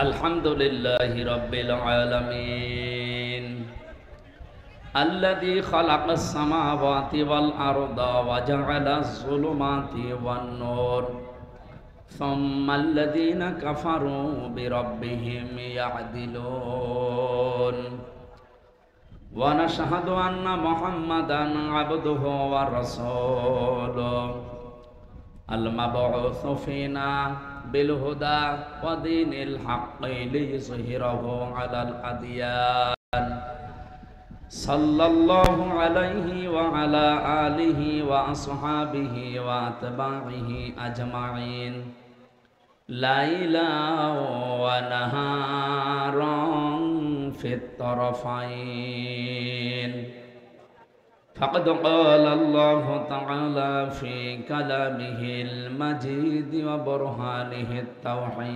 الحمد لله رب العالمين الذي خلق السماوات والأرض وجعل الظلمات والنور ثم الذين كفروا بربهم يعدلون ونشهد أن محمدا عبده ورسوله المبعوث فينا بالهدى ودين الحق ليظهره على الأديان صلى الله عليه وعلى آله وأصحابه وأتباعه أجمعين ليلا ونهارا في الطرفين فقد قال الله تعالى في كلامه المجيد وبرهانه التوحيد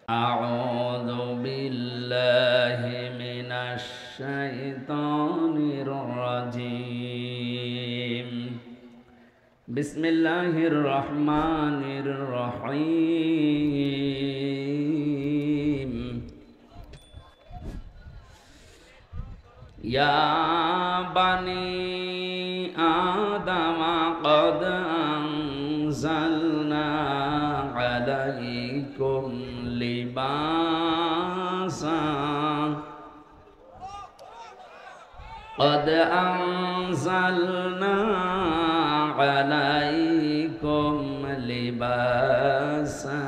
أعوذ بالله من الشيطان الرجيم بسم الله الرحمن الرحيم يا بني آدم قد أنزلنا عليكم لباسا قد أنزلنا عليكم لباسا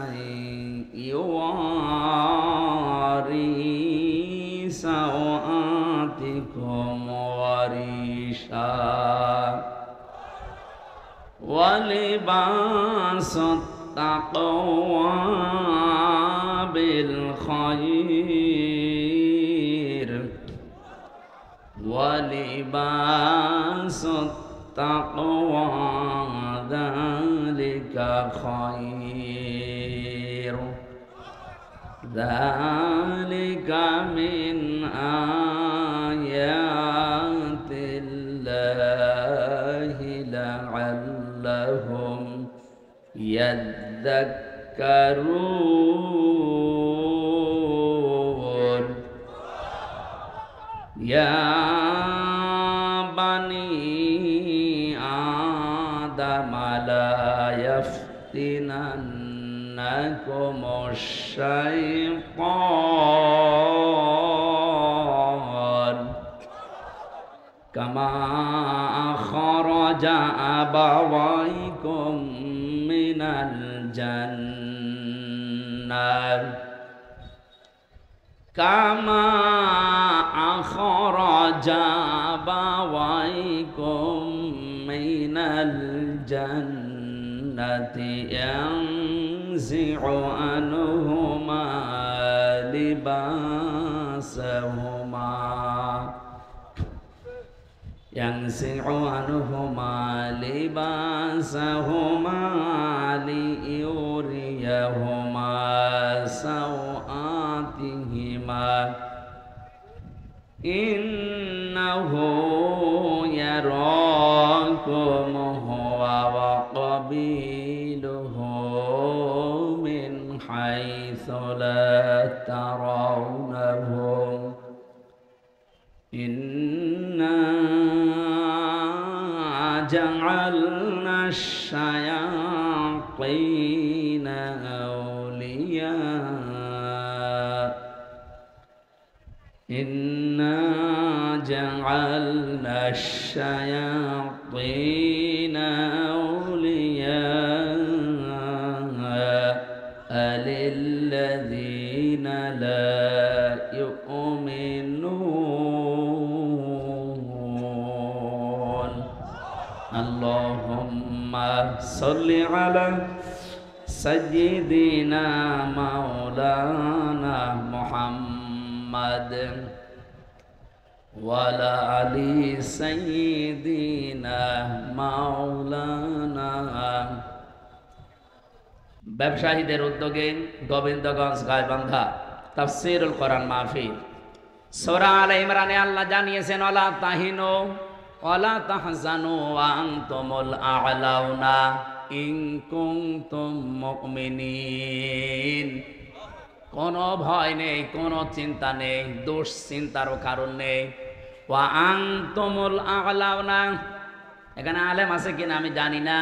يواري سوآتكم وريشا ولباس التقوى بالخير ولباس التقوى ذلك خير ذلك من آيات الله لعلهم يذكرون يا بني آدم لا يفتننكم الشيطان كما أخرج أبويكم من الجنة كما أخرج أبويكم من الجنة ينزع عنهما لباسهما ينزع عنهما لباسهما ليريهما سوآتهما إنه يراكم هو وقبيله من حيث لا ترونهم إنا جعلنا الشياطين أولياء إنا جعلنا الشياطين أولياء للذين لا يؤمنون اللهم صل على سيدنا مولانا محمد وعلى آل سيدنا مولانا ব্যবসায়ীদের উদ্যোগে গোবিন্দগঞ্জ গাইবান্ধা তাফসীরুল কোরআন মাহফিল সূরা আলে ইমরানে আল্লাহ জানিয়েছেন ওয়ালা তাহিনু ওয়ালা তাহজানু ওয়া আনতুমুল আ'লাউনা ইন কুনতুম মুমিনিন। কোনো ভয় নেই, কোনো চিন্তা নেই, দুশ্চিন্তারও কারণ নেই। ওয়া আনতুমুল আ'লাউনা, এখানে আলেম আছে কিনা আমি জানি না,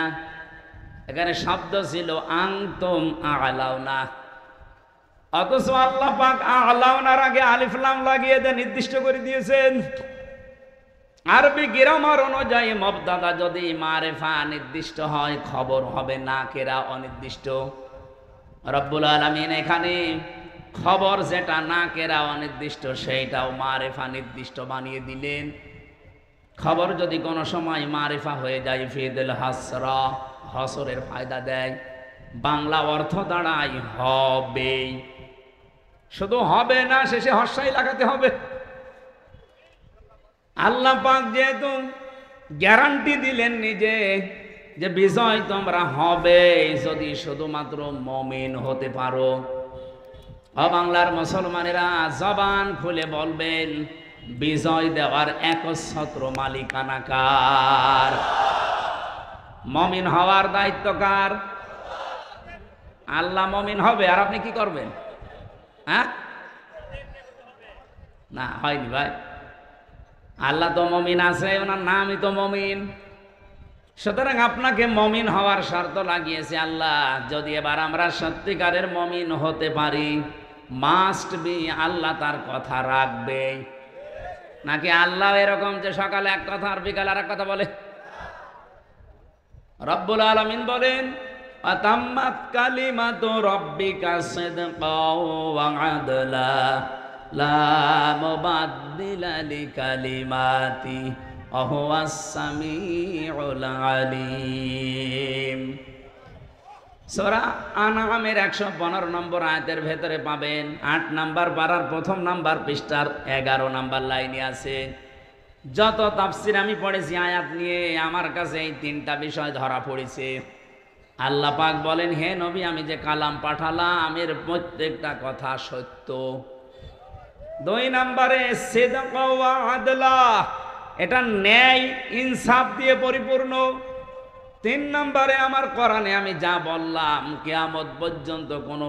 এখানে শব্দ ছিল আনতুম আ'লাউনা, অথচ আল্লাহ পাক আ'লাউনার আগে আলিফ লাম লাগিয়ে দিয়ে নির্দিষ্ট করে দিয়েছেন। আরবি গ্রামার অনুযায়ী মুবতাদা যদি মারিফা নির্দিষ্ট হয়, খবর হবে নাকেরা অনির্দিষ্ট। রব্বুল আলামিন এখানে খবর যেটা নাকেরা অনির্দিষ্ট সেইটাও মারিফা নির্দিষ্ট বানিয়ে দিলেন। খবর যদি কোনো সময় মারিফা হয়ে যায় ফিদুল হাসরা, হসরের ফায়দা দেয়। বাংলা অর্থ দাঁড়ায় হবে, শুধু হবে না, শেষে হর্ষাই লাগাতে হবে। আল্লাহ পাক যেহেতু গ্যারান্টি দিলেন নিজে যে বিজয় তোমরা হবে যদি শুধুমাত্র মুমিন হতে পারো। বাংলার মুসলমানেরা জবান খুলে বলবেন বিজয় দেওয়ার একচ্ছত্র মালিকানা কার? মুমিন হওয়ার দায়িত্ব কার? আল্লাহ মুমিন হবে আর আপনি কি করবেন? হ্যাঁ, না হয়নি ভাই, আল্লাহ তো মুমিন আছে, ওনার নামই তো মুমিন। সুতরাং আপনাকে মুমিন হওয়ার শর্ত লাগিয়েছে আল্লাহ। যদি এবার আমরা সত্যিকারের মুমিন হতে পারি, মাস্ট বি আল্লাহ তার কথা রাখবে। নাকি আল্লাহ এরকম যে সকালে এক কথা আর বিকালে আর এক কথা বলে? রব্বুল আলামিন বলেন আতাম্মাত কালিমাতু রাব্বিকা সিদকাও ওয়া আদলা লা মুবাদদিলা লিকালিমাতি ওয়া হুয়াস সামিউল আলিম। সূরা আনআমের 115 নম্বর আয়াতের ভেতরে পাবেন 8 নাম্বার পারার প্রথম নাম্বার পৃষ্ঠার 11 নাম্বার লাইনে আছে। যত তাফসীর আমি পড়েছি আয়াত নিয়ে, আমার কাছে এই তিনটা বিষয় ধরা পড়েছে। আল্লাহ পাক বলেন, হে নবী, আমি যে কালাম পাঠালাম এর প্রত্যেকটা কথা সত্য। 2 নম্বরে সিদক ওয়া আদলা, এটা ন্যায় ইনসাফ দিয়ে পরিপূর্ণ। 3 নম্বরে আমার কোরআনে আমি যা বললাম কিয়ামত পর্যন্ত কোনো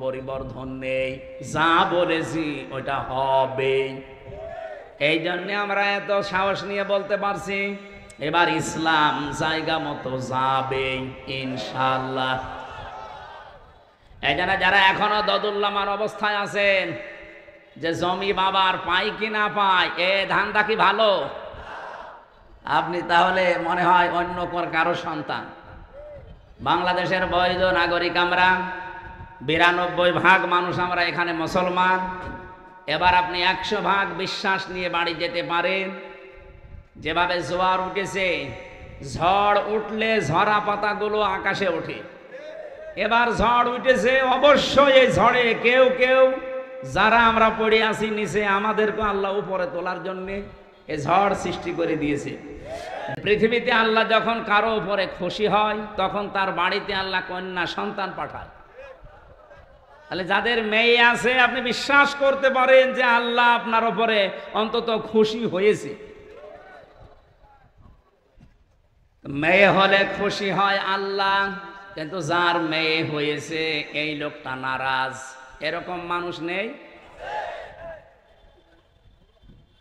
পরিবর্ধন নেই, যা বলেছি ওটা হবে। এই জন্য আমরা এত সাহস নিয়ে বলতে পারছি এবার ইসলাম জায়গা মতো যাবে ইনশাআল্লাহ। এই জন্য যারা এখনো দদুল্লামার অবস্থায় আছেন যে জমি বাবার পাই কি না পাই, এ ধান্দা কি ভালো? আপনি তাহলে মনে হয় অন্য কারো সন্তান। বাংলাদেশের বৈধ নাগরিক আমরা, 92% মানুষ আমরা এখানে মুসলমান। এবার আপনি 100% বিশ্বাস নিয়ে বাড়ি যেতে পারেন। যেভাবে জোয়ার উঠেছে, ঝড় উঠলে ঝরা পাতাগুলো আকাশে ওঠে। এবার ঝড় উঠেছে, অবশ্যই এই ঝড়ে কেউ কেউ যারা আমরা পড়ে আছি নিচে, আমাদেরকে আল্লাহ উপরে তোলার জন্য এই ঝড় সৃষ্টি করে দিয়েছে। পৃথিবীতে আল্লাহ যখন কারো উপরে খুশি হয় তখন তার বাড়িতে আল্লাহ কন্যা সন্তান পাঠায়। তাহলে যাদের মেয়ে আছে আপনি বিশ্বাস করতে পারেন যে আল্লাহ আপনার উপরে অন্তত খুশি হয়েছে। মেয়ে হলে খুশি হয় আল্লাহ, কিন্তু যার মেয়ে হয়েছে এই লোকটা নারাজ, এরকম মানুষ নেই?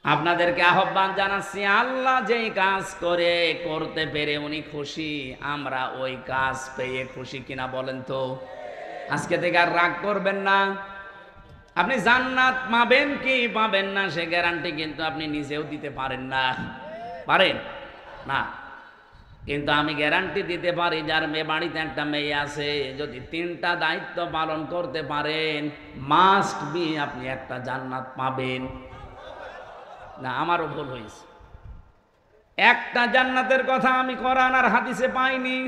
আপনাদেরকে আহ্বান জানাচ্ছি, আল্লাহ যেই কাজ করতে পেরে উনি খুশি, আমরা ওই কাজ পেয়ে খুশি কিনা বলেন তো? আজকে থেকে আর রাগ করবেন না। আপনি জান্নাত পাবেন কি পাবেন না সে গ্যারান্টি কিন্তু আপনি নিজেও দিতে পারেন না, পারেন না। কিন্তু আমি গ্যারান্টি দিতে পারি, যার বাড়িতে একটা মেয়ে আছে, যদি 3টা দায়িত্ব পালন করতে পারেন, মাস্ট বি আপনি একটা জান্নাত পাবেন। না, আমারও ভুল হয়েছে। একটা জান্নাতের কথা আমি কোরআন আর হাদিসে পাইনি।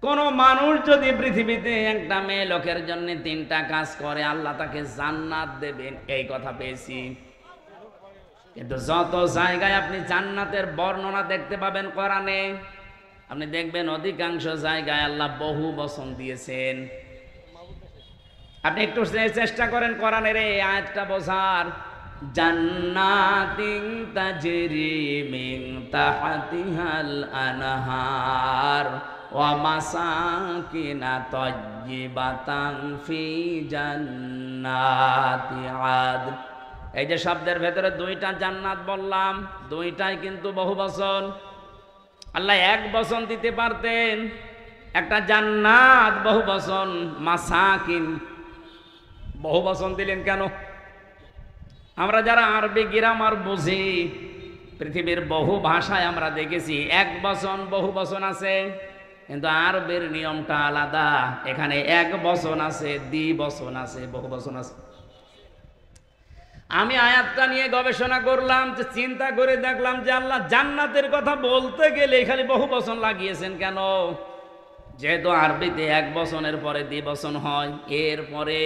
কোন মানুষ যদি পৃথিবীতে একটা মেয়ে লোকের জন্য 3টা কাজ করে আল্লাহ তাকে জান্নাত দেবেন, এই কথা পেয়েছি। কিন্তু যত জায়গায় আপনি জান্নাতের বর্ণনা দেখতে পাবেন কোরআনে, আপনি দেখবেন অধিকাংশ জায়গায় আল্লাহ বহু বচন দিয়েছেন। আপনি একটু চেষ্টা করেন কোরআনের এই আয়াতটা বোঝার। জান্নাতিন তাজরি মিন তাহতিহাল আনহার ওয়া মাসাকিনা তাইয়্যিবাতান ফি জান্নাতি আদন। এই যে শব্দের ভেতরে দুইটা জান্নাত বললাম, দুইটাই কিন্তু বহুবচন। আল্লাহ এক বচন দিতে পারতেন, একটা জান্নাত বহুবচন, মাসাকিন বহুবচন দিলেন কেন? আমরা যারা আরবি গ্রামার বুঝি, পৃথিবীর বহু ভাষায় আমরা দেখেছি এক বচন বহু বচন আছে, কিন্তু আরবের নিয়মটা আলাদা। এখানে এক বচন আছে, দ্বিবচন আছে, বহু বচন আছে। আমি আয়াতটা নিয়ে গবেষণা করলাম, যে চিন্তা করে দেখলাম যে আল্লাহ জান্নাতের কথা বলতে গেলে এখানে বহু বচন লাগিয়েছেন কেন? যেহেতু আরবিতে এক বচনের পরে দ্বিবচন হয়, এরপরে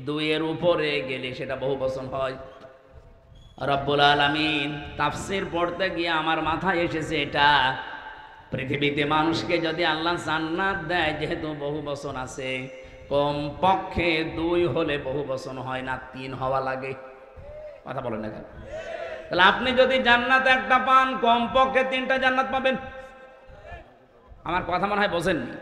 দুইয়ের উপরে গেলে সেটা বহু বচন হয়। রব্বুল আলামিন তাফসীর পড়তে গিয়ে আমার মাথায় এসেছে এটা, পৃথিবীতে মানুষকে যদি আল্লাহ জান্নাত দেয়, যেহেতু বহু বচন আছে, কম পক্ষে দুই হলে বহু বচন হয় না, তিন হওয়া লাগে। কথা বলেন না কেন? তাহলে আপনি যদি জান্নাত একটা পান, কম পক্ষে তিনটা জান্নাত পাবেন। আমার কথা মনে হয় বোঝেননি।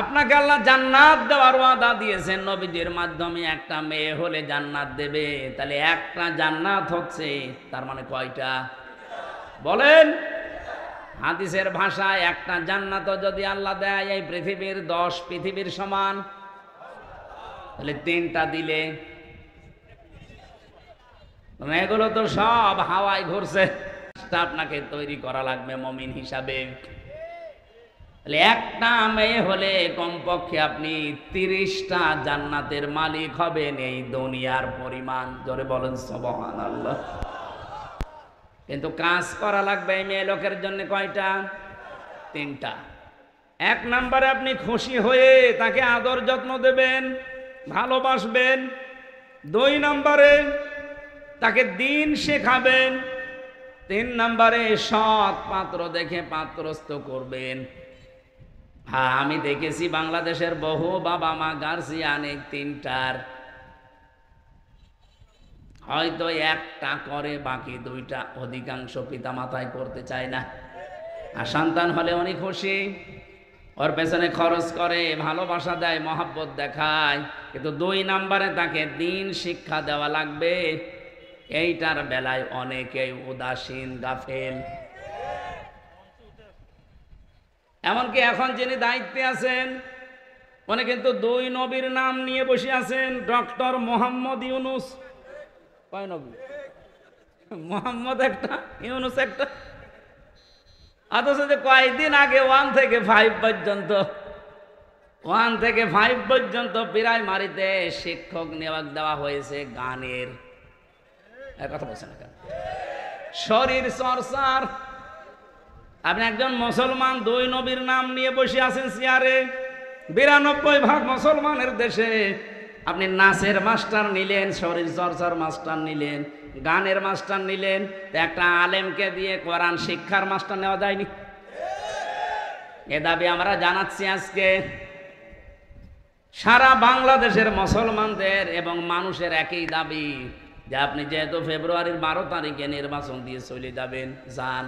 আপনাকে আল্লাহ জান্নাত দেওয়ার ওয়াদা দিয়েছেন, নবীজির মাধ্যমে একটা মেয়ে হলে জান্নাত দেবে। তাহলে একটা জান্নাত হচ্ছে, তার মানে কয়টা বলেন? হাদিসের ভাষায় একটা জান্নাতও যদি আল্লাহ দেয় এই পৃথিবীর 10 পৃথিবীর সমান, তাহলে তিনটা দিলে এগুলো তো সব হাওয়ায় ঘুরছে। আপনাকে তৈরি করা লাগবে মুমিন হিসাবে। একটা মেয়ে হলে কমপক্ষে আপনি 30টা জান্নাতের মালিক হবেন, এই দুনিয়ার পরিমাণ। জোরে বলেন সুবহানাল্লাহ। কিন্তু কাজ করা লাগবে এই মেয়ে লোকের জন্য কয়টা? 3টা। 1 নম্বরে আপনি খুশি হয়ে তাকে আদর যত্ন দেবেন, ভালোবাসবেন। 2 নম্বরে তাকে দ্বীন শেখাবেন। 3 নম্বরে সৎ পাত্র দেখে পাত্রস্থ করবেন। হ্যাঁ, আমি দেখেছি বাংলাদেশের বহু বাবা মা গার্জিয়ান 3টার হয়তো একটা করে, বাকি 2টা অধিকাংশ পিতা মাতায় করতে চায় না। আর সন্তান হলে উনি খুশি, ওর পেছনে খরচ করে, ভালোবাসা দেয়, মহাব্বত দেখায়, কিন্তু 2 নম্বরে তাকে দ্বীন শিক্ষা দেওয়া লাগবে। এইটার বেলায় অনেকেই উদাসীন, গাফেল। এমনকি এখন যিনি দায়িত্বে আছেন উনি কিন্তু 2 নবীর নাম নিয়ে বসে আছেন। ডক্টর মোহাম্মদ ইউনুস, কয় নবী? মোহাম্মদ একটা, ইউনুস একটা। অথচ যে কয়েকদিন আগে 1 থেকে 5 পর্যন্ত প্রাইমারিতে শিক্ষক নিয়োগ দেওয়া হয়েছে গানের। কথা বলছেন না? শরীর চর্চার। আপনি একজন মুসলমান 2 নবীর নাম নিয়ে বসে আছেন চেয়ারে। 92% মুসলমানের দেশে আপনি নাচের মাস্টার নিলেন, শরীর চর্চার মাস্টার নিলেন, গানের মাস্টার নিলেন, একটা আলেমকে দিয়ে কোরআন শিক্ষার মাস্টার নেওয়া যায়নি? এ দাবি আমরা জানাচ্ছি আজকে। সারা বাংলাদেশের মুসলমানদের এবং মানুষের একই দাবি যে আপনি যেহেতু ফেব্রুয়ারির 12 তারিখে নির্বাচন দিয়ে চলে যাবেন, যান,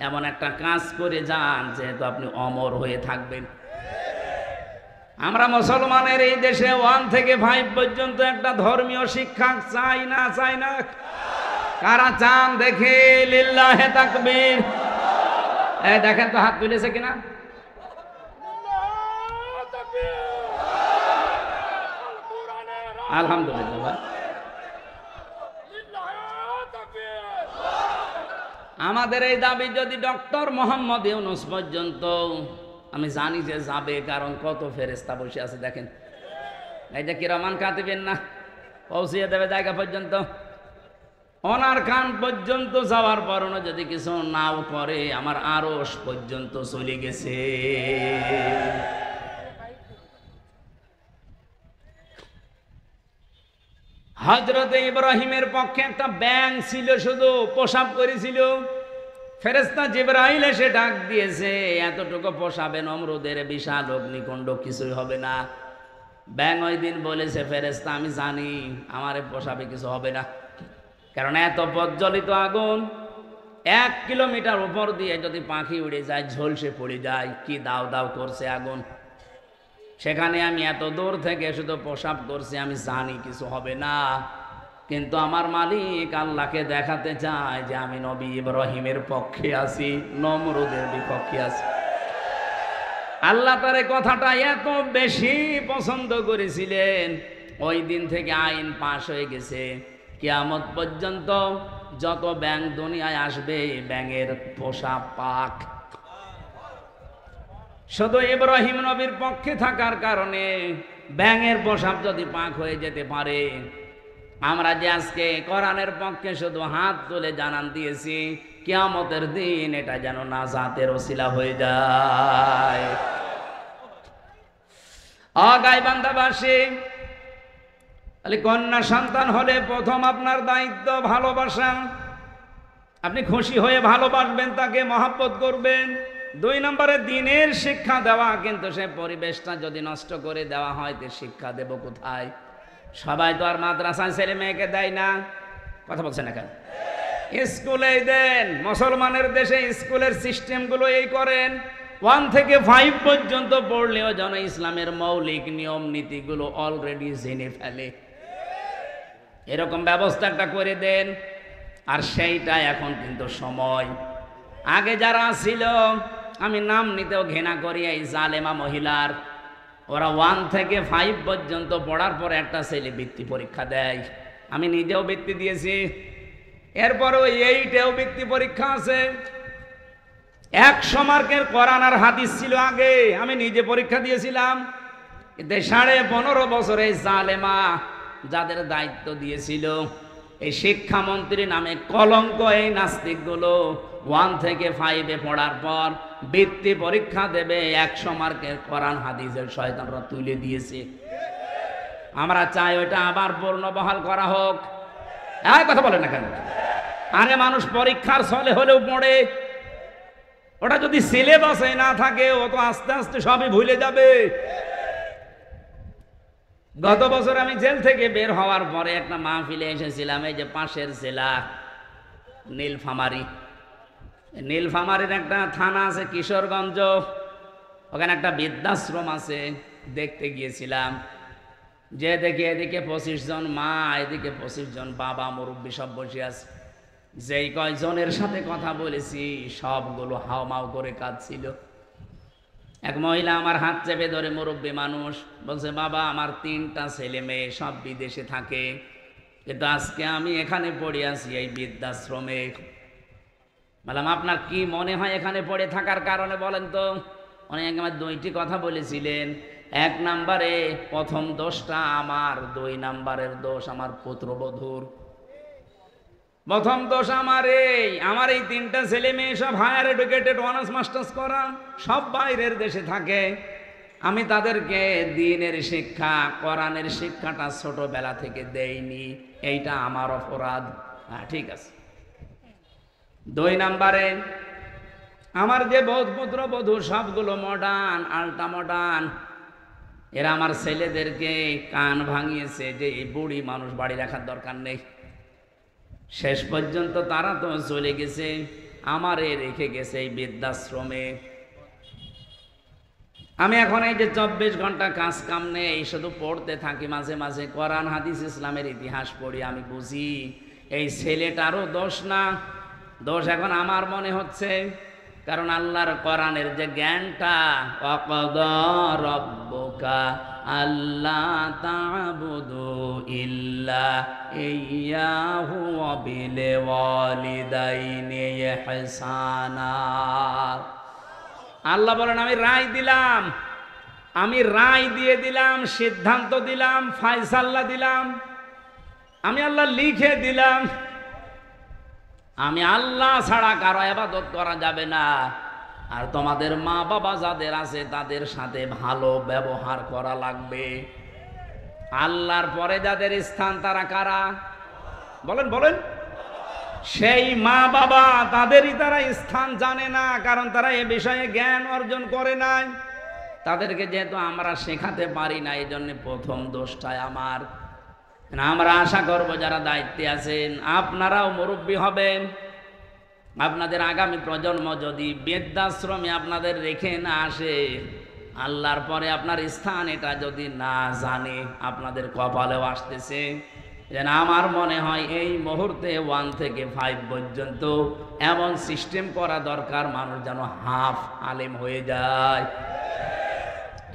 এমন একটা কাজ করে যান যেহেতু আপনি অমর হয়ে থাকবেন। আমরা মুসলমানের এই দেশে 1 থেকে 5 পর্যন্ত একটা ধর্মীয় শিক্ষা চাই না? চাই না? কারা চান দেখে? লিল্লাহে তাকবীর। এই দেখেন তো হাত তুলেছে কিনা? আলহামদুলিল্লাহ। আমাদের এই দাবি যদি ডক্টর মোহাম্মদ ইউনুস পর্যন্ত, আমি জানি যে যাবে, কারণ কত ফেরেশতা বসে আছে দেখেন। এই যে কিরামান কাতিবিন না, পৌঁছিয়ে দেবে জায়গা পর্যন্ত। ওনার কান পর্যন্ত যাওয়ার পরও যদি কিছু নাও করে, আমার আরশ পর্যন্ত চলে গেছে। হযরত ইব্রাহিমের পক্ষে একটা ব্যাঙ ছিল, শুধু প্রসাব করেছিল। ফেরেশতা জিবরাইল এসে ডাক দিয়েছে, এতটুকু প্রসাবে নমরুদের বিশাল অগ্নিকুণ্ড কিছুই হবে না। ব্যাঙ ওই দিন বলেছে, ফেরেশতা আমি জানি আমার প্রসাবে কিছু হবে না। কারণ এত প্রজ্বলিত আগুন, 1 কিলোমিটার উপর দিয়ে যদি পাখি উড়ে যায়, ঝলসে পড়ে যায়, কি দাও দাও করছে আগুন। সেখানে আমি এত দূর থেকে শুধু প্রসাব করছি, আমি জানি কিছু হবে না, কিন্তু আমার মালিক আল্লাহকে দেখাতে চায় যে আমি নবী ইব্রাহিমের পক্ষে আছি, নমরুদের বিপক্ষে আছি। আল্লাহ তার এই কথাটা এত বেশি পছন্দ করেছিলেন, ওই দিন থেকে আইন পাশ হয়ে গেছে, কিয়ামত পর্যন্ত যত ব্যাঙ দুনিয়ায় আসবে, ব্যাঙের পোষা পাক শুধু ইব্রাহিম নবীর পক্ষে থাকার কারণে ব্যাঙের পোশাক যদি পাক হয়ে যেতে পারে, আমরা যে আজকে কোরআনের পক্ষে শুধু হাত তুলে জানান দিয়েছি, কিয়ামতের দিন এটা যেন নাজাতের ওসিলা হয়ে যায়। গাইবান্ধাবাসী, কন্যা সন্তান হলে প্রথম আপনার দায়িত্ব ভালোবাসা। আপনি খুশি হয়ে ভালোবাসবেন, তাকে মহব্বত করবেন। 2 নম্বরে দিনের শিক্ষা দেওয়া, কিন্তু সে পরিবেশটা যদি নষ্ট করে দেওয়া হয়, তো শিক্ষা দেব কোথায়? সবাই তো আর মাদ্রাসায় ছেলে মেয়েকে দেয় না, কথা বলছে না কেন? স্কুলেই দেন। মুসলমানের দেশে স্কুলের সিস্টেমগুলো এই করেন, 1 থেকে 5 পর্যন্ত পড়লেও যেন ইসলামের মৌলিক নিয়ম নীতিগুলো অলরেডি জেনে ফেলে, এরকম ব্যবস্থা একটা করে দেন। আর সেইটা এখন কিন্তু সময়। আগে যারা ছিল, আমি নাম নিতেও ঘৃণা করি, এই জালেমা মহিলার, ওরা 1 থেকে 5 পর্যন্ত পড়ার পর একটা ছেলে বৃত্তি পরীক্ষা দেয়। আমি নিজেও বৃত্তি দিয়েছি, এরপরেও 8এও বৃত্তি পরীক্ষা আছে। 100 মার্কের কোরআন আর হাদিস ছিল আগে, আমি নিজে পরীক্ষা দিয়েছিলাম। কিন্তু 15.5 বছরে জালেমা যাদের দায়িত্ব দিয়েছিল, এই শিক্ষামন্ত্রী নামে কলঙ্ক, এই নাস্তিকগুলো 1 থেকে 5-এ পড়ার পর বৃত্তি পরীক্ষা দেবে, 100 মার্কের কোরআন হাদিসের শয়তানরা তুলে দিয়েছে। আমরা চাই ওইটা আবার পূর্ণবহাল করা হোক। কথা বলেন না কেন? আরে মানুষ পরীক্ষার ছলে হলেও পড়ে, ওটা যদি সিলেবাসে না থাকে, ও তো আস্তে আস্তে সবই ভুলে যাবে। গত বছর আমি জেল থেকে বের হওয়ার পরে একটা মাহফিলে এসেছিলাম, এই যে পাশের জেলা নীলফামারী। নীলফামারীর একটা থানা আছে কিশোরগঞ্জ, ওখানে একটা বৃদ্ধাশ্রম আছে, দেখতে গিয়েছিলাম। যে দেখি এদিকে 25 জন মা, এদিকে 25 জন বাবা, মুরব্বী সব বসে আছে। যেই কয়জনের সাথে কথা বলেছি, সবগুলো হাওমাও করে কাঁদছিল। এক মহিলা আমার হাত চেপে ধরে, মুরব্বী মানুষ, বলছে, বাবা আমার 3টা ছেলে মেয়ে, সব বিদেশে থাকে, কিন্তু আজকে আমি এখানে পড়ে আছি এই বৃদ্ধাশ্রমে। বললাম, আপনার কি মনে হয় এখানে পড়ে থাকার কারণে বলেন তো? উনি আমার 2টি কথা বলেছিলেন। 1 নম্বরে প্রথম দোষটা আমার, 2 নম্বরের দোষ আমার পুত্রবধূর। প্রথম দোষ আমার এই 3টা ছেলে মেয়ে সব হায়ার এডুকেটেড, অনার্স মাস্টার্স করা, সব বাইরের দেশে থাকে। আমি তাদেরকে দ্বীনের শিক্ষা, কোরআনের শিক্ষাটা ছোটবেলা থেকে দেইনি, এইটা আমার অপরাধ। হ্যাঁ, ঠিক আছে। 2 নম্বরে আমার যে পুত্রবধূ, সবগুলো মডার্ন, আল্ট্রা মডার্ন। এরা আমার ছেলেদেরকে কান ভাঙিয়েছে যে এই বুড়ি মানুষ বাড়ি রাখার দরকার নেই। শেষ পর্যন্ত তারা তো চলে গেছে, আমারে রেখে গেছে এই বৃদ্ধাশ্রমে। আমি এখন এই যে 24 ঘন্টা কাজ কাম নেই, শুধু পড়তে থাকি, মাঝে মাঝে কোরআন হাদিস ইসলামের ইতিহাস পড়ি। আমি বুঝি এই ছেলেটারও দোষ না, দোষ এখন আমার মনে হচ্ছে। কারণ আল্লাহর কোরআনের যে জ্ঞানটা, ওয়াকাদা রাব্বুকা আল্লা তা'বুদু ইল্লা ইয়্যাহু ওয়া বিল ওয়ালিদাইনি ইহসানা। আল্লাহ বলেন, আমি রায় দিলাম, আমি রায় দিয়ে দিলাম, সিদ্ধান্ত দিলাম, ফায়সালা দিলাম, আমি আল্লাহ লিখে দিলাম, আমি আল্লাহ ছাড়া কারো ইবাদত করা যাবে না। আর তোমাদের মা বাবা যাদের আছে, তাদের সাথে ভালো ব্যবহার করা লাগবে। আল্লাহর পরে যাদের স্থান, তারা কারা? বলেন বলেন। সেই মা বাবা, তাদেরই তারা স্থান জানে না, কারণ তারা এ বিষয়ে জ্ঞান অর্জন করে নাই। তাদেরকে যেহেতু আমরা শেখাতে পারি না, এই জন্য প্রথম দোষটাই আমার। আমরা আশা করব যারা দায়িত্বে আছেন আপনারাও মুরব্বী হবেন। আপনাদের আগামী প্রজন্ম যদি বৃদ্ধাশ্রমে আপনাদের রেখে না আসে, আল্লাহর পরে আপনার স্থান এটা যদি না জানে, আপনাদের কপালেও আসতেছে। যেন আমার মনে হয় এই মুহূর্তে 1 থেকে 5 পর্যন্ত এমন সিস্টেম করা দরকার, মানুষ যেন হাফ আলেম হয়ে যায়।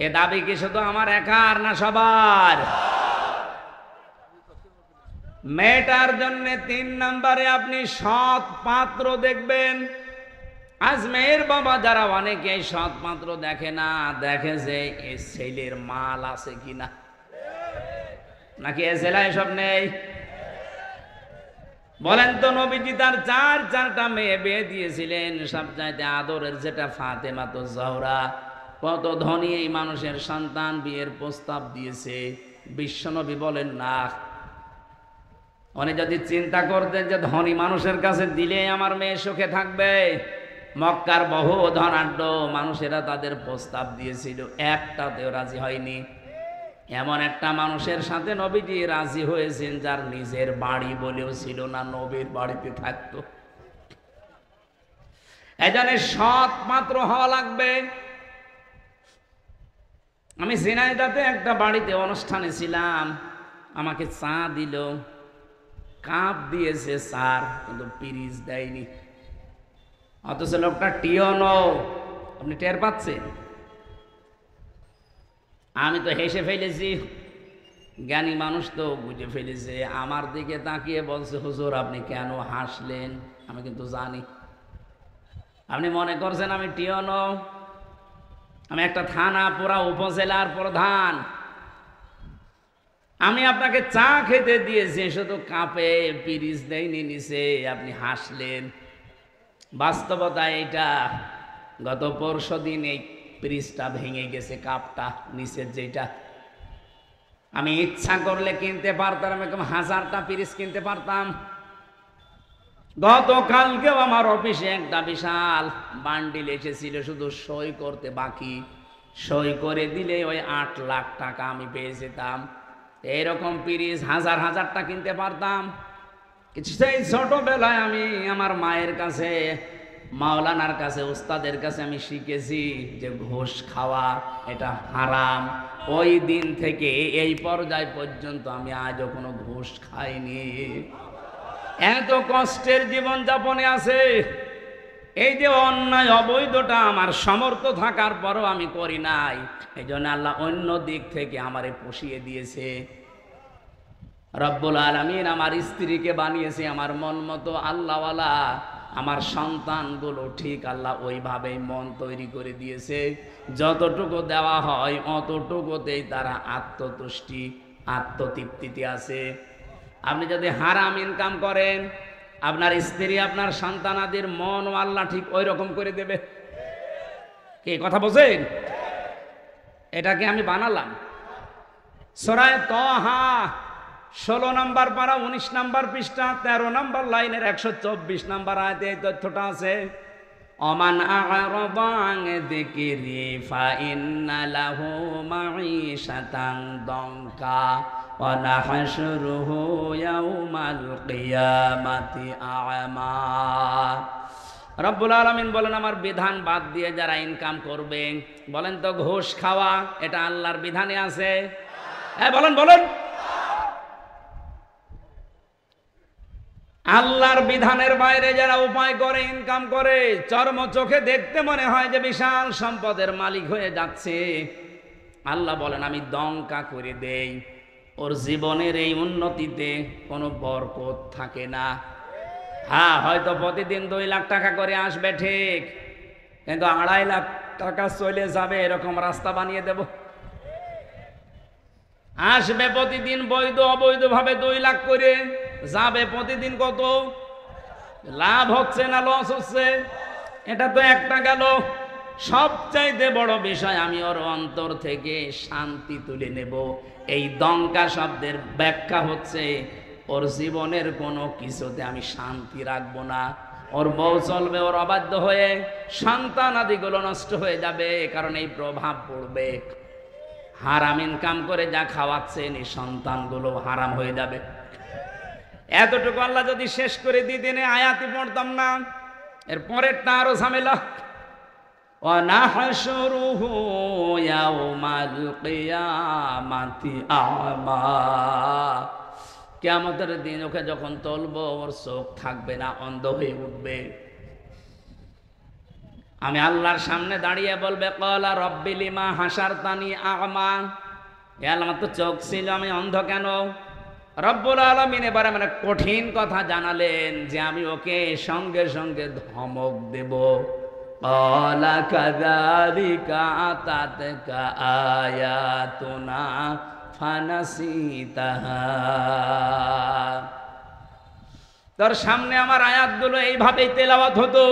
এ দাবি কি শুধু আমার একার না সবার? মেয়েটার জন্য 3 নম্বরে আপনি সৎ পাত্র দেখবেন। আজ মেয়ের বাবা যারা অনেকে সৎ পাত্র দেখে না, দেখে যে এই ছেলের মাল আছে কিনা, নাকি এ ছেলে এসব নেই। বলেন তো, নবীজি তার 4টা মেয়ে বিয়ে দিয়েছিলেন, সবচাইতে আদরের যেটা ফাতেমা তো জহরা। কত ধনী এই মানুষের সন্তান বিয়ের প্রস্তাব দিয়েছে, বিশ্বনবী বলেন না। উনি যদি চিন্তা করতেন যে ধনী মানুষের কাছে দিলে আমার মেয়ে সুখে থাকবে, মক্কার বহু ধনাঢ্য মানুষেরা তাদের প্রস্তাব দিয়েছিল, একটাতেও রাজি হয়নি। এমন একটা মানুষের সাথে নবীজি রাজি হয়েছেন যার নিজের বাড়ি বলেও ছিল না, নবীর বাড়িতে থাকতো। এজন্য সৎ পাত্র হওয়া লাগবে। আমি ঝিনাইদহে একটা বাড়িতে অনুষ্ঠানে ছিলাম, আমাকে চা দিল, কাপ দিয়েছে স্যার, কিন্তু পিরিচ দেয়নি। অথচ লোকটা টিয়নো, আপনি টের পাচ্ছেন? আমি তো হেসে ফেলেছি, জ্ঞানী মানুষ তো বুঝে ফেলেছে। আমার দিকে তাকিয়ে বলছে, হুজুর আপনি কেন হাসলেন? আমি কিন্তু জানি আপনি মনে করছেন আমি টিয়নো। আমি একটা থানা পুরা উপজেলার প্রধান। আমি আপনাকে চা খেতে দিয়েছি, শুধু কাপে পিরিচ দেয়নি নিচে, আপনি হাসলেন। বাস্তবতা এটা, গত পরশুদিন এই পিরিচটা ভেঙে গেছে, কাপটা নিচের যেটা। আমি ইচ্ছা করলে কিনতে পারতাম, এরকম 1000টা পিরিচ কিনতে পারতাম। গতকালকেও আমার অফিসে একটা বিশাল বান্ডিল এসেছিল, শুধু সই করতে বাকি। সই করে দিলে ওই 8 লাখ টাকা আমি পেয়ে যেতাম। এইরকম পিরিচ 1000টা কিনতে পারতাম। কিছু সেই ছোটবেলায় আমি আমার মায়ের কাছে, মাওলানার কাছে, উস্তাদের কাছে আমি শিখেছি যে ঘুষ খাওয়া এটা হারাম। ওই দিন থেকে এই পর্যায় পর্যন্ত আমি আজও কোনো ঘুষ খাইনি। এত কষ্টের জীবন যাপনে আছে, এই যে অন্যায় অবৈধটা আমার সামর্থ্য থাকার পরও আমি করি নাই। এই জন্য আল্লাহ অন্য দিক থেকে আমারে পুষিয়ে দিয়েছে। রব্বুল আলামিন আমার স্ত্রীকে বানিয়েছে আমার মন মতো আল্লাহওয়ালা, আমার সন্তানগুলো ঠিক আল্লাহ ওইভাবেই মন তৈরি করে দিয়েছে। যতটুকু দেওয়া হয় অতটুকুতেই তারা আত্মতুষ্টি, আত্মতৃপ্তিতে আছে। আপনি যদি হারাম ইনকাম করেন, আপনার স্ত্রী, আপনার সন্তানাদের মন আল্লাহ ঠিক ওই রকম করে দেবে। কি কথা বলছেন? এটাকে আমি বানালাম। সূরা তাহা 16 নম্বর পারা 19 নম্বর পৃষ্ঠা 13 নম্বর লাইনের 124 নম্বর আয়াতে এই তথ্যটা আছে। ওমান আ'রাদা আন যিকরি ফাইন্না লাহু মাঈশাতান দনকা ওয়া নাহশুরুহু ইয়াউমাল কিয়ামাতি আ'মা। রব্বুল আলামিন বলেন, আমার বিধান বাদ দিয়ে যারা ইনকাম করবে, বলেন তো ঘুষ খাওয়া এটা আল্লাহর বিধানে আছে? হ্যাঁ বলেন বলেন। আল্লাহর বিধানের বাইরে যারা উপায় করে ইনকাম করে, চর্ম চোখে দেখতে মনে হয় যে বিশাল সম্পদের মালিক হয়ে যাচ্ছে, আল্লাহ বলেন আমি দঙ্কা করে দেই। ওর জীবনের এই উন্নতিতে কোনো বরকত থাকে না। হ্যাঁ, হয়তো প্রতিদিন 2 লাখ টাকা করে আসবে ঠিক, কিন্তু 2.5 লাখ টাকা চলে যাবে এরকম রাস্তা বানিয়ে দেব। আসবে প্রতিদিন বৈধ অবৈধ ভাবে 2 লাখ করে, যাবে প্রতিদিন কত? লাভ হচ্ছে না লস হচ্ছে? এটা তো একটা গেল। সবচাইতে বড় বিষয়, আমি ওর অন্তর থেকে শান্তি তুলে নেব। এই দঙ্কা শব্দের ব্যাখ্যা হচ্ছে ওর জীবনের কোনো কিছুতে আমি শান্তি রাখবো না। ওর বউ চলবে ওর অবাধ্য হয়ে, সন্তান আদিগুলো নষ্ট হয়ে যাবে, কারণ এই প্রভাব পড়বে। হারাম ইনকাম করে যা খাওয়াচ্ছেন এই সন্তানগুলো হারাম হয়ে যাবে। এতটুকু আল্লাহ যদি শেষ করে দিতেন আয়াতি পড়তাম না। এর পরেরটা আরো ঝামেলা। ওয়ানাহশুরুহু ইয়াউমাল কিয়ামাতি আ'মা, কিয়ামতের দিন ওকে যখন তুলবো ওর চোখ থাকবে না, অন্ধ হয়ে উঠবে। আমি আল্লাহর সামনে দাঁড়িয়ে বলবে ক্বালা রাব্বি লিমা হাসারতানি আ'মা, হে আল্লাহ আমার তো চোখ ছিল, আমি অন্ধ কেন? রব্বুল আলামিন এবারে মানে কঠিন কথা জানালেন যে আমি ওকে সঙ্গে সঙ্গে ধমক দেব। ক্বালা কাযালিকা আতাতকা আয়াতুনা ফানাসিতাহা, তোর সামনে আমার আয়াতগুলো এইভাবেই তেলাওয়াত হতো।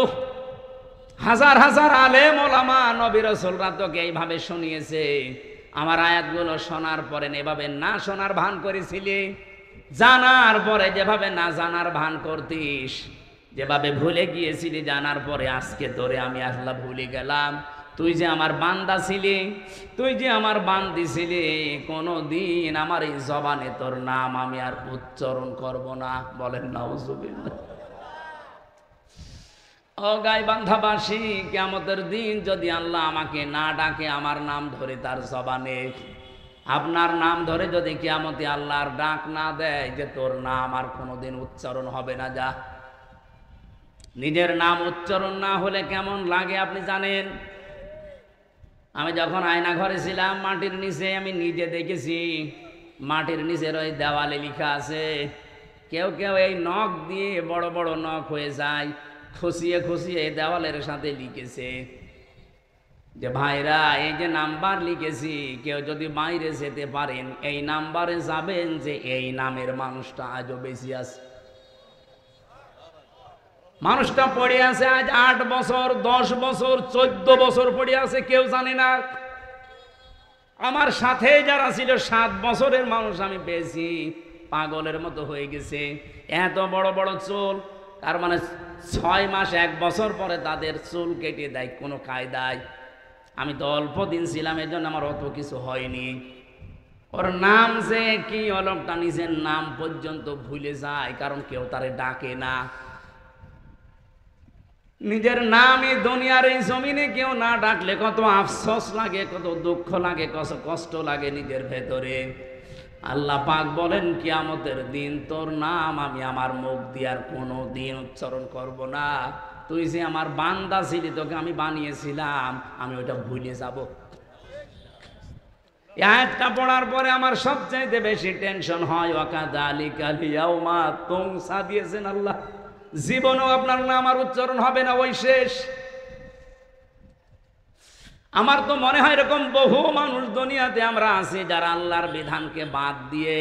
হাজার হাজার আলেম ওলামা নবী রাসূলরা তোকে এইভাবে শুনিয়েছে। আমার আয়াতগুলো শোনার পরে এভাবে না শোনার ভান করেছিলি, জানার পরে যেভাবে না জানার ভান করতিস, যেভাবে ভুলে গিয়েছিলি জানার পরে আজকে তোরে আমি আল্লাহ ভুলে গেলাম। তুই যে আমার বান্দা ছিলি, তুই যে আমার বান্দি ছিলি, কোনো দিন আমার এই জবানে তোর নাম আমি আর উচ্চারণ করব না। বলেন নাউজুবিল্লাহ। ও গাইবান্ধাবাসী, কিয়ামতের দিন যদি আল্লাহ আমাকে না ডাকে, আমার নাম ধরে তার জবানে, আপনার নাম ধরে যদি কিয়ামতে আল্লাহর ডাক না দেয় যে তোর নাম আর কোনোদিন উচ্চারণ হবে না, যা। নিজের নাম উচ্চারণ না হলে কেমন লাগে আপনি জানেন? আমি যখন আয়না ঘরে ছিলাম মাটির নিচে, আমি নিজে দেখেছি মাটির নিচের ওই দেওয়ালে লেখা আছে। কেউ কেউ এই নখ দিয়ে, বড় বড় নখ হয়ে যায়, খুশিয়ে খুশিয়ে দেওয়ালের সাথে লিখেছে যে ভাইরা এই যে নাম্বার লিখেছি, কেউ যদি বাইরে যেতে পারেন এই নাম্বারে যাবেন, যে এই নামের মানুষটা আজও বেশি আছে। মানুষটা পড়ে আছে আজ 8 বছর, 10 বছর, 14 বছর পড়ে আছে, কেউ জানে না। আমার সাথে যারা ছিল 7 বছরের মানুষ আমি পেয়েছি, পাগলের মতো হয়ে গেছে, এত বড় বড় চুল। তার মানে 6 মাস 1 বছর পরে তাদের চুল কেটে দেয় কোনো কায়দায়। আমি তো অল্প দিন ছিলাম, এই জন্য আমার অত কিছু হয়নি। ওর নাম যে কি, অলপটা নিজের নাম পর্যন্ত ভুলে যায়, কারণ কেউ তারে ডাকে না। নিজের নামই দুনিয়ার এই জমিনে কেউ না ডাকলে কত আফসোস লাগে, কত দুঃখ লাগে, কত কষ্ট লাগে নিজের ভেতরে। আল্লাহ পাক বলেন কিয়ামতের দিন তোর নাম আমি আমার মুখ দিয়ে আর কোনো দিন উচ্চারণ করব না। তুই যে আমার বান্দা ছিলি, তোকে আমি বানিয়েছিলাম, আমি ওটা ভুলে যাব। এই আয়াতটা পড়ার পরে আমার সবচাইতে বেশি টেনশন হয়, ওয়াকাযালিকাল ইয়াউমা তুনসা দিয়েছেন আল্লাহ, জীবনেও আপনার নাম আর উচ্চারণ হবে না, ওই শেষ। আমার তো মনে হয় এরকম বহু মানুষ দুনিয়াতে আমরা আছি যারা আল্লাহর বিধানকে বাদ দিয়ে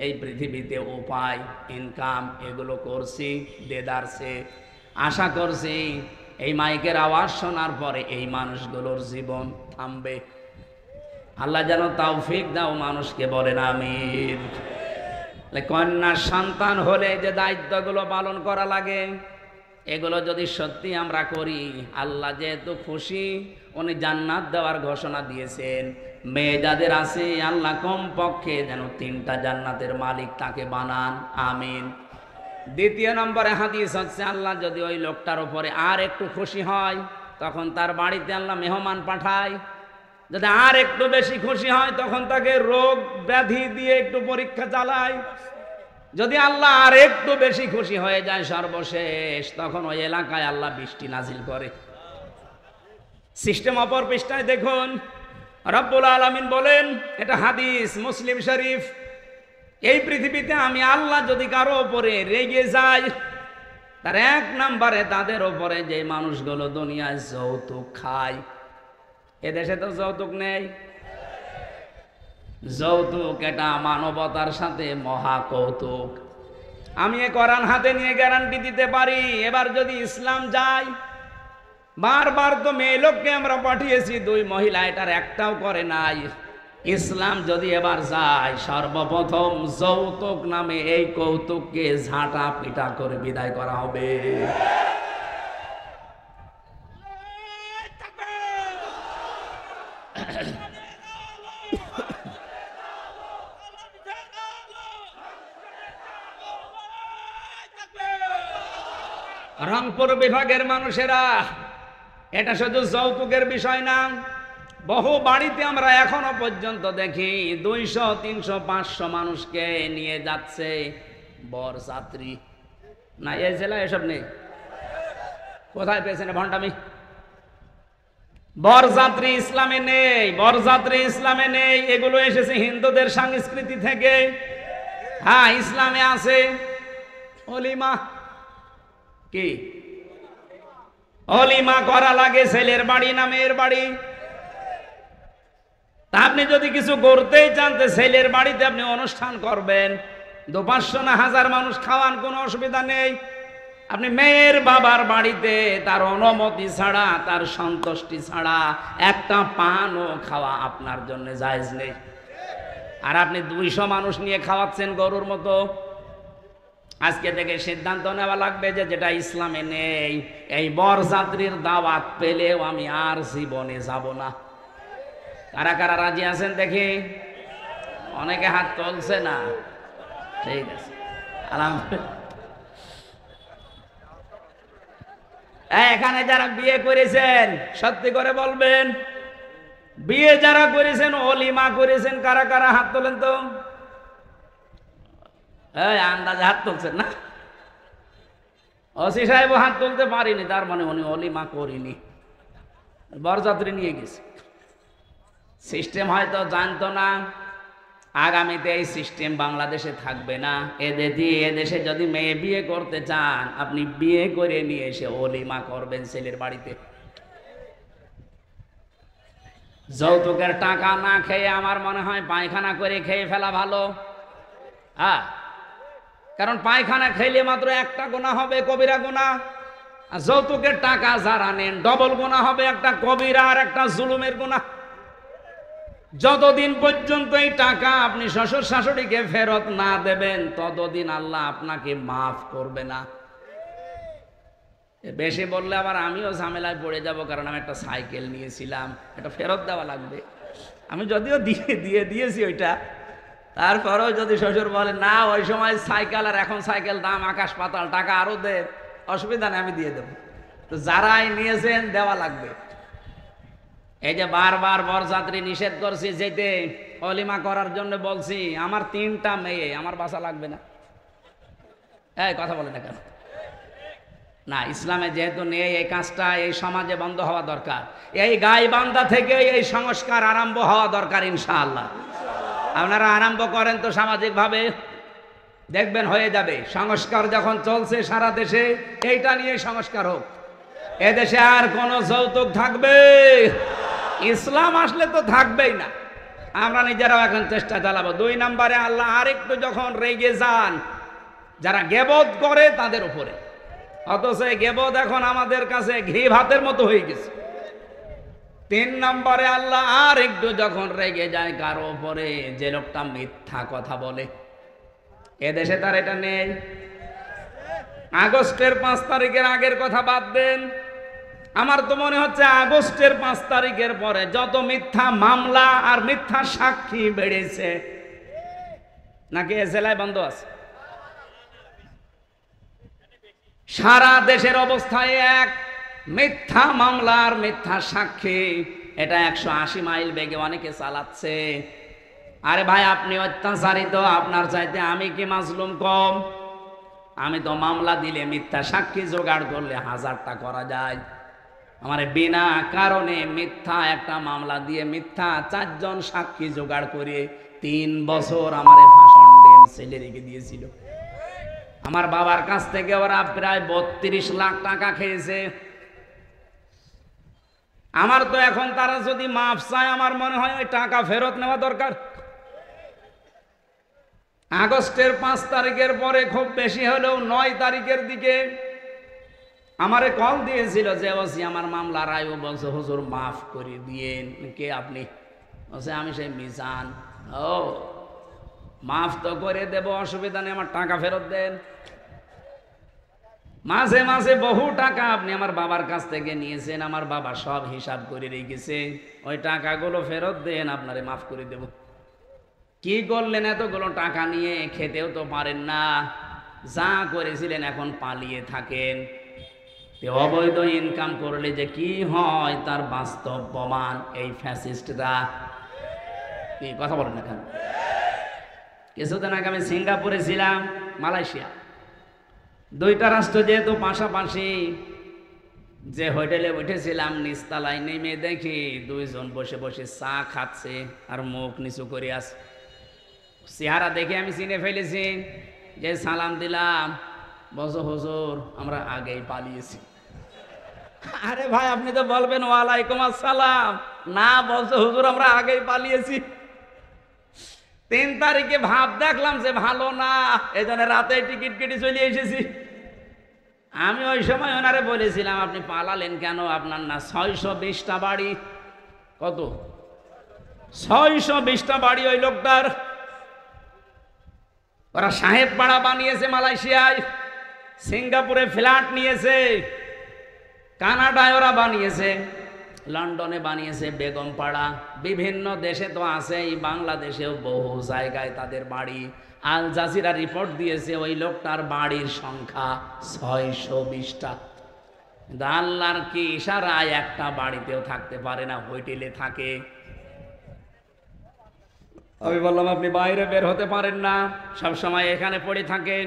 এই পৃথিবীতে উপায়, ইনকাম এগুলো করছি দেদারছে। আশা করছি এই মাইকের আওয়াজ শোনার পরে এই মানুষগুলোর জীবন থামবে। আল্লাহ যেন তৌফিক দাও মানুষকে, বলেন আমিন। কন্যা সন্তান হলে যে দায়িত্বগুলো পালন করা লাগে, এগুলো যদি সত্যি আমরা করি, আল্লাহ যেহেতু খুশি, উনি জান্নাত দেওয়ার ঘোষণা দিয়েছেন। মেয়ে যাদের আছে আল্লাহ কমপক্ষে যেন 3টা জান্নাতের মালিক তাকে বানান, আমিন। দ্বিতীয় নম্বরে হাদিস হচ্ছে, আল্লাহ যদি ওই লোকটার উপরে আর একটু খুশি হয়, তখন তার বাড়িতে আল্লাহ মেহমান পাঠায়। যদি আর একটু বেশি খুশি হয়, তখন তাকে রোগ ব্যাধি দিয়ে একটু পরীক্ষা চালায়। যদি আল্লাহ আর একটু বেশি খুশি হয়ে যায়, সর্বশেষ তখন ওই এলাকায় আল্লাহ বৃষ্টি নাজিল করে। সিস্টেম অপর পৃষ্ঠায় দেখুন, রব্বুল আলামিন বলেন, এটা হাদিস মুসলিম শরীফ, এই পৃথিবীতে আমি আল্লাহ যদি কারো উপরে রেগে যাই, তার 1 নম্বরে তাদের উপরে যে মানুষগুলো দুনিয়ায় যৌতুক খায়। এদেশে তো যৌতুক নেই। যৌতুক এটা মানবতার সাথে মহা কৌতুক। আমি এ কোরআন হাতে নিয়ে গ্যারান্টি দিতে পারি, এবার যদি ইসলাম যায়, বারবার তো মেয়ে লোককে আমরা পাঠিয়েছি, 2 মহিলা এটার একটাও করে নাই। ইসলাম যদি এবার যায়, সর্বপ্রথম যৌতুক নামে এই কৌতুককে ঝাঁটা পিটা করে বিদায় করা হবে। রংপুর বিভাগের মানুষেরা, এটা শুধু যৌতুকের বিষয় না, বহু বাড়িতে আমরা এখনো পর্যন্ত দেখি 200, 300, 500 মানুষকে নিয়ে যাচ্ছে বরযাত্রী। না এই জেলা এসব নেই? কোথায় পেয়েছেন ভণ্ডামি? বরযাত্রী ইসলামে নেই, বরযাত্রী ইসলামে নেই। এগুলো এসেছে হিন্দুদের সংস্কৃতি থেকে। হ্যাঁ, ইসলামে আছে অলিমা। কি অলিমা করা লাগে? ছেলের বাড়ি না মেয়ের বাড়ি? তা আপনি যদি কিছু করতেই চান, ছেলের বাড়িতে আপনি অনুষ্ঠান করবেন, 200-500 না 1000 মানুষ খাওয়ান, কোনো অসুবিধা নেই। আপনি মেয়ের বাবার বাড়িতে তার অনুমতি ছাড়া, তার সন্তুষ্টি ছাড়া একটা পানও খাওয়া আপনার জন্য জায়েজ নেই। আর আপনি 200 মানুষ নিয়ে খাওয়াচ্ছেন গরুর মতো। আজকে থেকে সিদ্ধান্ত নেওয়া লাগবে যে যেটা ইসলামে নেই, এই বরযাত্রীর দাওয়াত পেলেও আমি আর জীবনে যাব না। কারা কারা রাজি আছেন দেখি? অনেকে হাত তুলছে না। ঠিক আছে, আলহামদুলিল্লাহ। এখানে যারা বিয়ে করেছেন সত্যি করে বলবেন, বিয়ে যারা করেছেন, অলিমা করেছেন, কারা কারা হাত তোলেন তো? আন্দাজে হাত তুলছেন না? ওসি সাহেব হাত তুলতে পারিনি, তার মানে উনি অলিমা করিনি, বরযাত্রী নিয়ে গেছে। সিস্টেম হয়তো জানতো না। আগামীতে এই সিস্টেম বাংলাদেশে থাকবে না। এদেশে যদি মেয়ে বিয়ে করতে চান, আপনি বিয়ে করে নিয়ে এসে অলিমা করবেন ছেলের বাড়িতে। যৌতুকের টাকা না খেয়ে আমার মনে হয় পায়খানা করে খেয়ে ফেলা ভালো। হ্যাঁ, কারণ পায়খানা খেলে মাত্র একটা গুনাহ হবে, কবিরা গুনাহ। আর যৌতুকের টাকা যারা নেন, ডবল গুনাহ হবে, একটা কবিরা আর একটা জুলুমের গুনাহ। যতদিন পর্যন্ত এই টাকা আপনি শ্বশুর শাশুড়িকে ফেরত না দেবেন, ততদিন আল্লাহ আপনাকে মাফ করবে না। বেশি বললে আবার আমিও ঝামেলায় পড়ে যাব, কারণ আমি একটা সাইকেল নিয়েছিলাম, এটা ফেরত দেওয়া লাগবে। আমি যদিও দিয়েছি ওইটা, তারপরেও যদি শ্বশুর বলে না ওই সময় সাইকেল আর এখন সাইকেল দাম আকাশ পাতাল, টাকা আরো দে, অসুবিধা নেই, আমি দিয়ে দেবো। তো যারাই নিয়েছেন দেওয়া লাগবে। এই যে বারবার বরযাত্রী নিষেধ করছি যেতে, অলিমা করার জন্য বলছি, আমার 3টা মেয়ে, আমার বাসা লাগবে না। এই কথা বলে না কেন? না, ইসলামে যেহেতু নেই এই কাজটা, এই সমাজে বন্ধ হওয়া দরকার। এই গাইবান্ধা থেকে এই সংস্কার আরম্ভ হওয়া দরকার ইনশাআল্লাহ। আপনারা আরম্ভ করেন তো সামাজিকভাবে, দেখবেন হয়ে যাবে। সংস্কার যখন চলছে সারা দেশে, এইটা নিয়ে সংস্কার হোক। এদেশে আর কোন যৌতুক থাকবে? ইসলাম আসলে তো থাকবেই না। আমরা নিজেরাও এখন চেষ্টা চালাবো। 2 নম্বরে আল্লাহ আরেকটু যখন রেগে যান যারা গেবত করে তাদের উপরে, অথচ গেবত এখন আমাদের কাছে ঘি ভাতের মতো হয়ে গেছে। 3 নম্বরে আল্লাহ আর একটু যখন রেগে যায় কারো উপরে, যে লোকটা মিথ্যা কথা বলে। এদেশে তার এটা নেই। আগস্টের 5 তারিখের আগের কথা বাদ দেন, আমার তো মনে হচ্ছে আগস্টের 5 তারিখের পরে যত মিথ্যা মামলা আর মিথ্যা সাক্ষী বেড়েছে, নাকি এ জেলায় বন্ধ আছে? সারা দেশের অবস্থায় এক, মিথ্যা মামলা আর মিথ্যা সাক্ষী, এটা 180 মাইল বেগে অনেকে চালাচ্ছে। আরে ভাই, আপনি অত্যাচারিত, আপনার চাইতে আমি কি মাজলুম কম? আমি তো মামলা দিলে, মিথ্যা সাক্ষী জোগাড় করলে 1000টা করা যায়। আমার বিনা কারণে মিথ্যা একটা মামলা দিয়ে মিথ্যা 4 জন সাক্ষী জোগাড় করে 3 বছর আমারে ফাঁসন্ডেম ছেলে রেখে দিয়েছিল। আমার বাবার কাছ থেকে ওরা প্রায় 32 লাখ টাকা খেয়েছে। আমার তো এখন তারা যদি মাফ চায়, আমার মনে হয় ওই টাকা ফেরত নেওয়া দরকার। আগস্টের 5 তারিখের পরে খুব বেশি হলেও 9 তারিখের দিকে আমারে কল দিয়েছিল যে ওসি আমার মামলা রায়, ও বলছে হুজুর মাফ করে দিয়েন। কে আপনি? বলছে আমি সেই মিজান। ও, মাফ তো করে দেব, অসুবিধা নেই, আমার টাকা ফেরত দেন। মাঝে মাঝে বহু টাকা আপনি আমার বাবার কাছ থেকে নিয়েছেন, আমার বাবা সব হিসাব করে রেখেছে, ওই টাকাগুলো ফেরত দেন, আপনারে মাফ করে দেব। কি করলেন এতগুলো টাকা নিয়ে? খেতেও তো পারেন না, যা করেছিলেন এখন পালিয়ে থাকেন। অবৈধ ইনকাম করলে যে কি হয় তার বাস্তব প্রমাণ এই ফ্যাসিস্টরা। কি কথা বলেন না কেন? কিছুদিন আগে আমি সিঙ্গাপুরে ছিলাম, মালয়েশিয়া, দুইটা রাষ্ট্র যেহেতু পাশাপাশি, যে হোটেলে উঠেছিলাম নিচতলায় নেমে দেখি দুইজন বসে বসে চা খাচ্ছে আর মুখ নিচু করে আছে। চেহারা দেখে আমি চিনে ফেলেছি, যে সালাম দিলাম, বলছো হুজুর আমরা আগেই পালিয়েছি। আরে ভাই আপনি তো বলবেন ওয়ালাইকুম আসসালাম, না বলছো হুজুর আমরা আগেই পালিয়েছি। 3 তারিখে ভাব দেখলাম যে ভালো না, এই জন্য রাতে টিকিট কেটে চলে এসেছি। আমি ওই সময় ওনারে বলেছিলাম আপনি পালালেন কেন, আপনার না 620টা বাড়ি। কত? 620টা বাড়ি ওই লোকটার। ওরা সাহেব পাড়া বানিয়েছে মালয়েশিয়ায়, সিঙ্গাপুরে ফ্ল্যাট নিয়েছে, কানাডায় ওরা বানিয়েছে, লন্ডনে বানিয়েছে বেগম পাড়া, বিভিন্ন দেশে তো আছে, এই বাংলাদেশেও বহু জায়গায় তাদের বাড়ি। আল জাজিরা রিপোর্ট দিয়েছে ওই লোকটার বাড়ির সংখ্যা 620টা। কিন্তু আল্লাহর কি ইশারায় একটা বাড়িতেও থাকতে পারে না, হোটেলে থাকে। আমি বললাম আপনি বাইরে বের হতে পারেন না, সব সময় এখানে পড়ে থাকেন।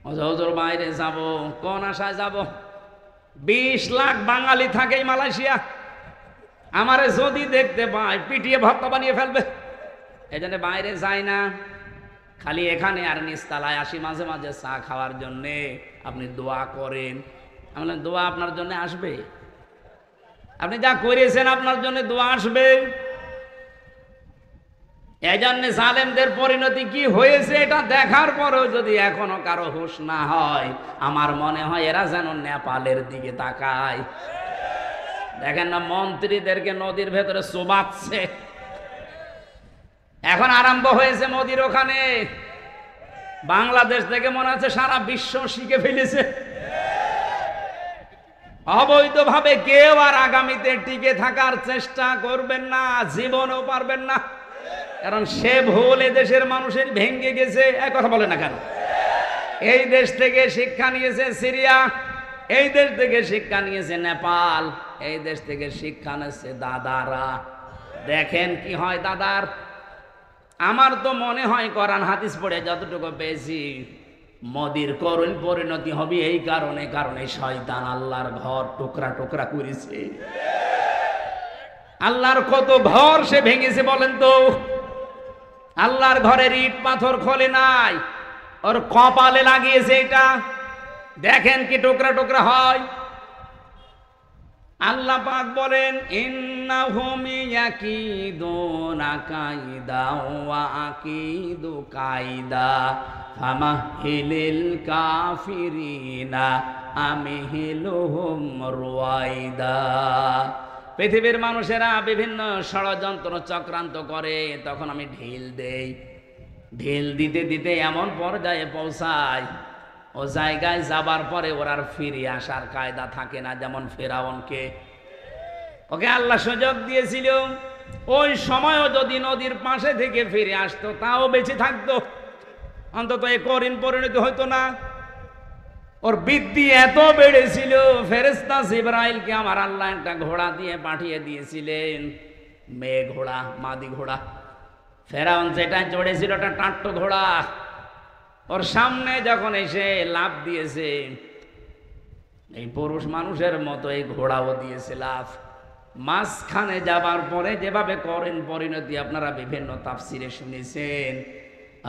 হুজুর বাইরে যাব, কোন আশায় যাব? 20 লাখ বাঙালি থাকে এই মালয়েশিয়া, আমারে যদি দেখতে পায় পিটিয়ে ভক্ত বানিয়ে ফেলবে, এই জন্য বাইরে যায় না, খালি এখানে আর নিচতলায় আসি মাঝে মাঝে চা খাওয়ার জন্যে। আপনি দোয়া করেন। আমি বললাম দোয়া আপনার জন্য আসবে? আপনি যা করেছেন আপনার জন্য দোয়া আসবে। এই জন্য জালেমদের পরিণতি কি হয়েছে এটা দেখার পরেও যদি এখনো কারো হুঁশ না হয়, আমার মনে হয় এরা যেন নেপালের দিকে তাকায়। দেখেন না মন্ত্রীদেরকে নদীর ভেতরে চুবাচ্ছে, এখন আরম্ভ হয়েছে মোদির ওখানে। বাংলাদেশ থেকে মনে হচ্ছে সারা বিশ্ব শিখে ফেলেছে। অবৈধভাবে কেউ আর আগামীতে টিকে থাকার চেষ্টা করবেন না, জীবনও পারবেন না, কারণ সে ভুল এদেশের মানুষের ভেঙে গেছে। এক কথা বলে না কেন? এই দেশ থেকে শিক্ষা নিয়েছে সিরিয়া, এই দেশ থেকে শিক্ষা নিয়েছে নেপাল, এই দেশ থেকে শিক্ষা নিয়েছে দাদারা। দেখেন কি হয় দাদার। আমার তো মনে হয় কোরআন হাদিস পড়ে যতটুকু পেয়েছি, মোদির করুণ পরিণতি হবে এই কারণে শয়তান আল্লাহর ঘর টুকরা টুকরা করেছে। আল্লাহর কত ঘর সে ভেঙেছে বলেন তো? আল্লাহর ঘরের ইট পাথর খোলে নাই, ওর কপালে লাগিয়েছে এটা। দেখেন কি টুকরা টুকরা হয়। আল্লাহ পাক বলেন ইন্নাহুম ইয়াকিদুনা কাইদা ওয়া আকিদু কাইদা ফামাহিলিল কাফিরিনা আমহিলুহুম রুয়াইদা। পৃথিবীর মানুষেরা বিভিন্ন ষড়যন্ত্র চক্রান্ত করে, তখন আমি ঢিল দেই। ঢিল দিতে দিতে এমন পর্যায়ে পৌঁছায়, ও জায়গায় যাবার পরে ওর আর ফিরে আসার কায়দা থাকে না। যেমন ফেরাউনকে, ওকে আল্লাহ সুযোগ দিয়েছিল, ওই সময়ও যদি নদীর পাশে থেকে ফিরে আসতো তাও বেঁচে থাকতো, অন্তত এ করুণ পরিণতি হইতো না। ওর বৃদ্ধি এত বেড়েছিল, ফেরেশতা জিবরাইলকে আমার আল্লাহ একটা ঘোড়া দিয়ে পাঠিয়ে দিয়েছিলেন, মেয়ে ঘোড়া, মাদি ঘোড়া। ফেরাউন যেটা চড়েছিল ওটা টাট্টো ঘোড়া। ওর সামনে যখন এসে লাফ দিয়েছে, এই পুরুষ মানুষের মতো এই ঘোড়াও দিয়েছে লাফ। মাঝখানে যাবার পরে যেভাবে করেন পরিণতি আপনারা বিভিন্ন তাফসিরে শুনেছেন।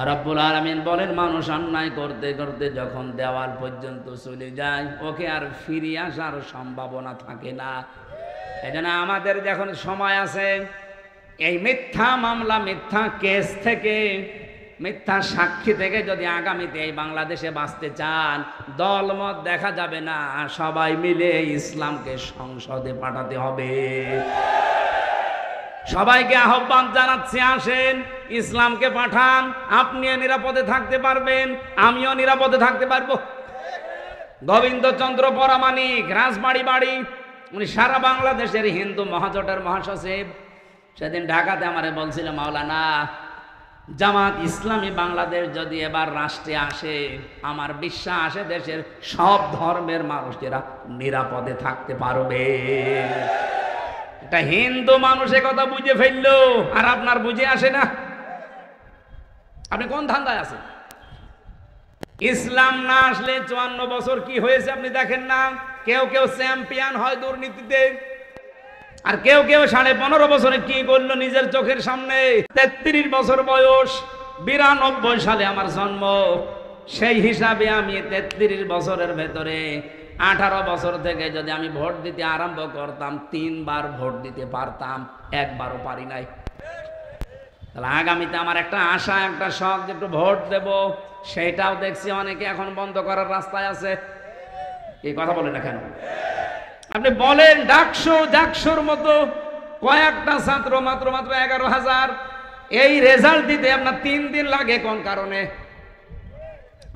রব্বুল আলামিন বলেন মানুষ অন্যায় করতে করতে যখন দেওয়াল পর্যন্ত চলে যায়, ওকে আর ফিরে আসার সম্ভাবনা থাকে না। এই জন্য আমাদের যখন সময় আছে, এই মিথ্যা মামলা, মিথ্যা কেস থেকে, মিথ্যা সাক্ষী থেকে যদি আগামীতে এই বাংলাদেশে বাঁচতে চান, দলমত দেখা যাবে না, সবাই মিলে ইসলামকে সংসদে পাঠাতে হবে। সবাইকে আহ্বান জানাচ্ছি, আসেন ইসলামকে পাঠান। আপনিও নিরাপদে থাকতে পারবেন, আমিও নিরাপদে থাকতে পারবো। গোবিন্দচন্দ্র পরামানিক, রাজবাড়ি বাড়ি, উনি সারা বাংলাদেশের হিন্দু মহাজোটের মহাসচিব। সেদিন ঢাকাতে আমারে বলছিল, মাওলানা জামাত ইসলামী বাংলাদেশ যদি এবার রাষ্ট্রে আসে, আমার বিশ্বাস দেশের সব ধর্মের মানুষেরা নিরাপদে থাকতে পারবে। এটা হিন্দু মানুষ কথা বুঝে ফেললো, আর আপনার বুঝে আসে না। আপনি কোন ধান্দায় আছেন? ইসলাম না আসলে 54 বছর কি হয়েছে আপনি দেখেন না। কেউ কেউ চ্যাম্পিয়ন হয় দুর্নীতিতে, আর কেউ কেউ 15.5 বছরে কি করলো নিজের চোখের সামনে। 33 বছর বয়স, 92 সালে আমার জন্ম। সেই হিসাবে আমি 33 বছরের ভেতরে 18 বছর থেকে যদি আমি ভোট দিতে আরম্ভ করতাম, 3 বার ভোট দিতে পারতাম, একবারও পারি নাই। তাহলে আগামীতে আমার একটা আশা, একটা শখ যে একটু ভোট দেব, সেটাও দেখছি অনেকে এখন বন্ধ করার রাস্তায় আছে। এই কথা বলে না কেন? আপনি বলেন ডাকসুর মতো কয়েকটা ছাত্র মাত্র 11,000, এই রেজাল্ট দিতে আপনার 3 দিন লাগে কোন কারণে?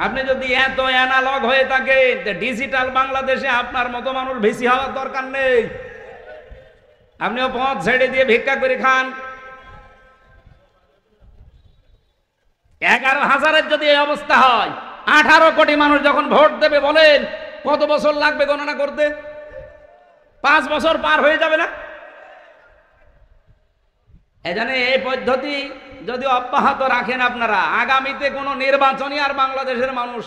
আপনি যদি এত অ্যানালগ হয়ে থাকে, ডিজিটাল বাংলাদেশে আপনার মতো মানুষ বেশি হওয়ার দরকার নেই। আপনিও পথ ছেড়ে দিয়ে ভিক্ষা করে খান। 11,000-এর যদি এই অবস্থা হয়, 18 কোটি মানুষ যখন ভোট দেবে, বলেন কত বছর লাগবে গণনা করতে? 5 বছর পার হয়ে যাবে না? এজন্য এই পদ্ধতি যদি অব্যাহত রাখেন আপনারা, আগামীতে কোনো নির্বাচনই আর বাংলাদেশের মানুষ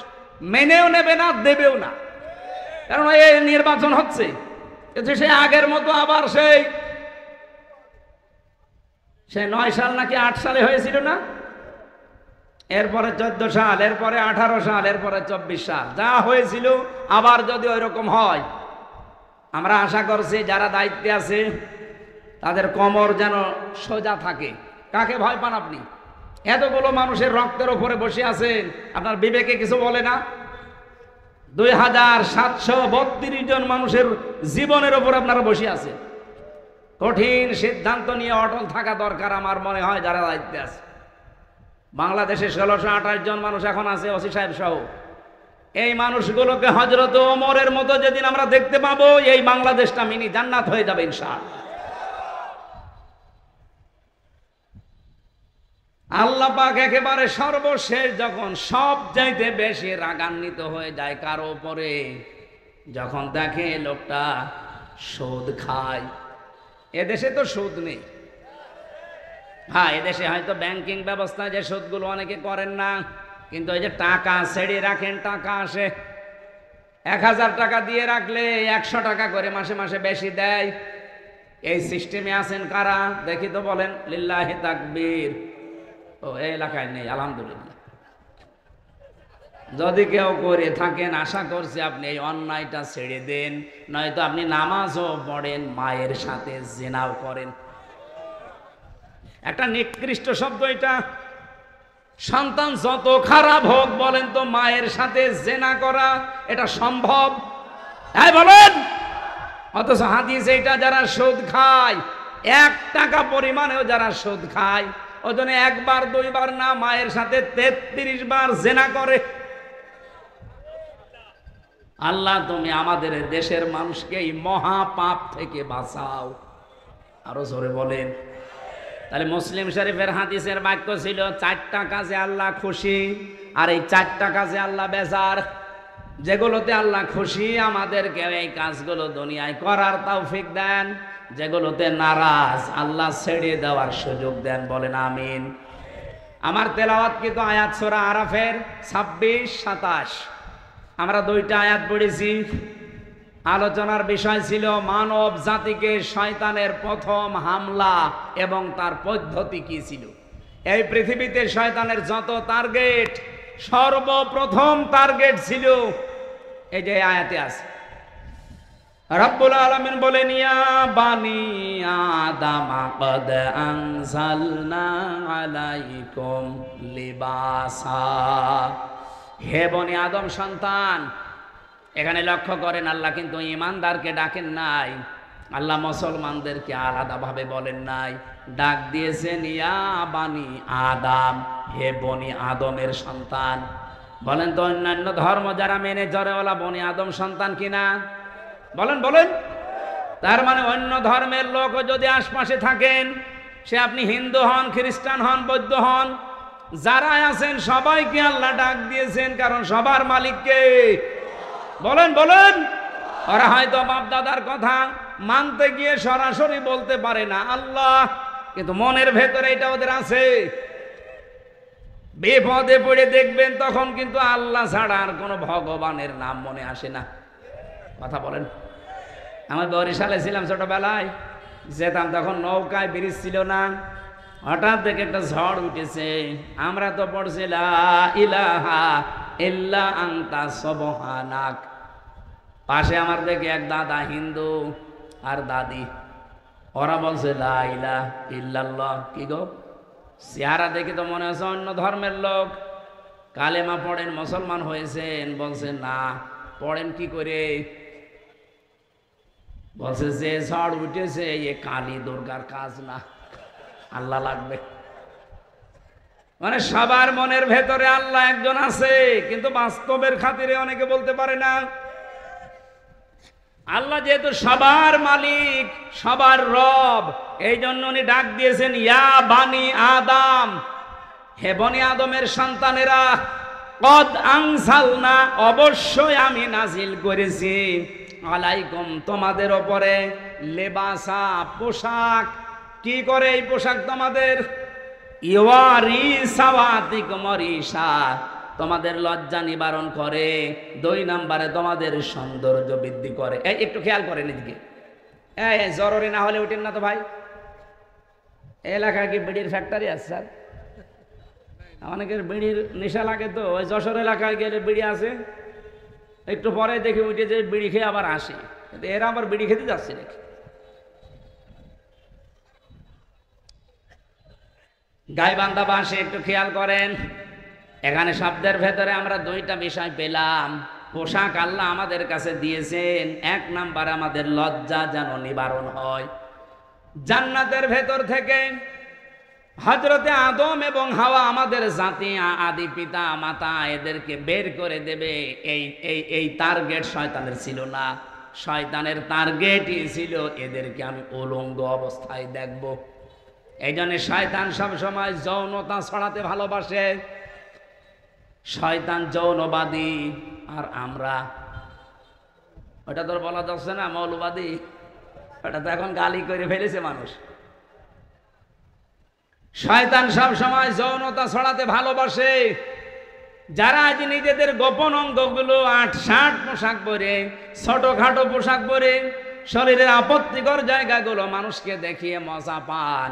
মেনেও নেবে না, দেবেও না। কারণ এই নির্বাচন হচ্ছে সে আগের মতো আবার সেই 9 সাল নাকি 8 সালে হয়েছিল না, এরপরে 14 সাল, এরপরে 18 সাল, এরপরে 24 সাল, যা হয়েছিল আবার যদি ওই রকম হয়, আমরা আশা করছি যারা দায়িত্বে আছে তাদের কোমর যেন সোজা থাকে। কাকে ভয় পান আপনি? এতগুলো মানুষের রক্তের উপরে বসে আছেন, আপনার বিবেকে কিছু বলে না? 2732 জন মানুষের জীবনের উপর আপনারা বসে আছেন। কঠিন সিদ্ধান্ত নিয়ে অটল থাকা দরকার আমার মনে হয় যারা দায়িত্বে আছে। বাংলাদেশে 1628 জন মানুষ এখন আছে, ওসি সাহেব সহ। এই মানুষগুলোকে হযরত ওমরের মতো যেদিন আমরা দেখতে পাবো, এই বাংলাদেশটা মিনি জান্নাত হয়ে যাবে ইনশাআল্লাহ। আল্লাহ পাক একেবারে সর্বশেষ যখন সব চাইতে বেশি রাগান্বিত হয়ে যায় কারো উপরে, যখন দেখে লোকটা সুদ খায়। এদেশে তো সুদ নেই। হ্যাঁ, এদেশে হয়তো ব্যাংকিং ব্যবস্থা যে সুদগুলো অনেকে করেন না, কিন্তু ওই যে টাকা ছেড়ে রাখেন, টাকা আসে। 1000 টাকা দিয়ে রাখলে 100 টাকা করে মাসে মাসে বেশি দেয়। এই সিস্টেমে আছেন কারা দেখি তো, বলেন লিল্লাহি তাকবীর। ও, এই এলাকায় নেই, আলহামদুলিল্লাহ। যদি কেউ করে থাকেন, আশা করছি আপনি এই অন্যায়টা ছেড়ে দেন, নয়তো আপনি নামাজও পড়েন, মায়ের সাথে জিনাও করেন। একটা নিকৃষ্ট শব্দ এটা। সন্তান যত খারাপ হোক, বলেন তো মায়ের সাথে জিনা করা এটা সম্ভব? হ্যাঁ বলেন। অথচ হাদিসে এটা যারা সুদ খায়, 1 টাকা পরিমাণেও যারা সুদ খায়, ওজনে 1 বার 2 বার না, মায়ের সাথে 33 বার জিনা করে। আল্লাহ তুমি আমাদের দেশের মানুষকে এই মহা পাপ থেকে বাঁচাও। আরো জোরে বলেন। তাহলে মুসলিম শরীফের হাদিসের বাক্য ছিল 4টা কাজে আল্লাহ খুশি, আর এই 4টা কাজে আল্লাহ বেজার। যেগুলোতে আল্লাহ খুশি আমাদেরকে এই কাজগুলো দুনিয়ায় করার তৌফিক দেন, যেগুলোতে নারাজ আল্লাহ ছেড়ে দেওয়ার সুযোগ দেন। বলেন আমিন। আমার তেলাওয়াতকৃত আয়াত সূরা আরাফের 26-27 আমরা 2টা আয়াত পড়েছি। আলোচনার বিষয় ছিল মানব জাতিকে শয়তানের প্রথম হামলা এবং তার পদ্ধতি কি ছিল। এই পৃথিবীতে শয়তানের যত টার্গেট, সর্বপ্রথম টার্গেট ছিল এই যে আয়াতে আছে। রব্বুল আলামিন বলেন, ইয়া বানি আদম কদ আনজালনা আলাইকুম লিবাসা। হে বনি আদম সন্তান। এখানে লক্ষ্য করেন, আল্লাহ কিন্তু ঈমানদারকে ডাকেন নাই, আল্লাহ মুসলমানদেরকে আলাদাভাবে বলেন নাই, ডাক দিয়েছেন ইয়া বানি আদম, হে বনি আদমের সন্তান। বলেন তো অন্যান্য ধর্ম যারা মেনে জরেওয়ালা বনি আদম সন্তান কিনা? বলেন বলেন। তার মানে অন্য ধর্মের লোক যদি আশপাশে থাকেন, সে আপনি হিন্দু হন, খ্রিস্টান হন, বৌদ্ধ হন, যারা আছেন সবাইকে আল্লাহ ডাক দিয়েছেন, কারণ সবার মালিককে বলেন বলেন। ওরা হয়তো বাপ দাদার কথা মানতে গিয়ে সরাসরি বলতে পারে না আল্লাহ, কিন্তু মনের ভেতরে এটা ওদের আছে। বিপদে পড়ে দেখবেন তখন কিন্তু আল্লাহ ছাড়া আর কোনো ভগবানের নাম মনে আসে না। কথা বলেন। আমার বরিশালে ছিলাম ছোটবেলায়, যেতাম তখন নৌকায় ব্রিজ ছিল না, হঠাৎ দেখে একটা ঝড় উঠেছে। আমরা তো পড়ছি লা ইলাহা ইল্লা আনতা সুবহানাক। পাশে আমার দেখে এক দাদা হিন্দু আর দাদি, ওরা বলছে লা ইলাহা ইল্লাল্লাহ। কি গো, চেহারা দেখে তো মনে হচ্ছে অন্য ধর্মের লোক। কালেমা পড়েন, মুসলমান হয়েছেন? বলছে না। পড়েন কি করে? বলছে যে ঝড় উঠেছে এ কালী দুর্গার কাজ না, আল্লাহ লাগবে। মানে সবার মনের ভেতরে আল্লাহ একজন আছে, কিন্তু বাস্তবের খাতিরে অনেকে বলতে পারে না। আল্লাহ যেহেতু সবার মালিক, সবার রব, এই জন্য উনি ডাক দিয়েছেন ইয়া বানি আদম, হে বনি আদমের সন্তানেরা, কদ আনজালনা, অবশ্যই আমি নাজিল করেছি, আলাইকুম, তোমাদের ওপরে, লেবাসা, পোশাক। কি করে এই পোশাক তোমাদের? ইওয়ারি সাওয়াতিকুম রিসা, তোমাদের লজ্জা নিবারণ করে। 2 নম্বরে তোমাদের সৌন্দর্য বৃদ্ধি করে। এই একটু খেয়াল করেন এদিকে, এই জরুরি না হলে উঠেন না তো ভাই। এলাকায় কি বিড়ির ফ্যাক্টরি আছে স্যার? অনেকের বিড়ির নেশা লাগে, তো ওই যশোর এলাকায় গেলে বিড়ি আছে, একটু পরে দেখে উঠে যে বিড়ি খেয়ে আবার আসে, কিন্তু এরা আবার বিড়ি খেতে যাচ্ছে নাকি? গাইবান্ধা বাসে একটু খেয়াল করেন, এখানে শব্দের ভেতরে আমরা 2টা বিষয় পেলাম। পোশাক আল্লাহ আমাদের কাছে দিয়েছেন, 1 নাম্বার আমাদের লজ্জা যেন নিবারণ হয়। জান্নাতের ভেতর থেকে হযরতে আদম এবং হাওয়া, আমাদের জাতি, আদি পিতা মাতা, এদেরকে বের করে দেবে, এই টার্গেট শয়তানের ছিল না। শয়তানের টার্গেটই ছিল এদেরকে আমি উলঙ্গ অবস্থায় দেখব। এই জন্য শয়তান সবসময় যৌনতা ছড়াতে ভালোবাসে। শয়তান যৌনবাদী, আর আমরা, ওটা তোর বলা যাচ্ছে না মৌলবাদী, ওটা তো এখন গালি করে ফেলেছে মানুষ। শয়তান সব সময় যৌনতা ছড়াতে ভালোবাসে। যারা আজ নিজেদের গোপন অঙ্গগুলো 8-60 পোশাক পরে, ছোটখাটো পোশাক পরে, শরীরের আপত্তিকর জায়গাগুলো মানুষকে দেখিয়ে মজা পান,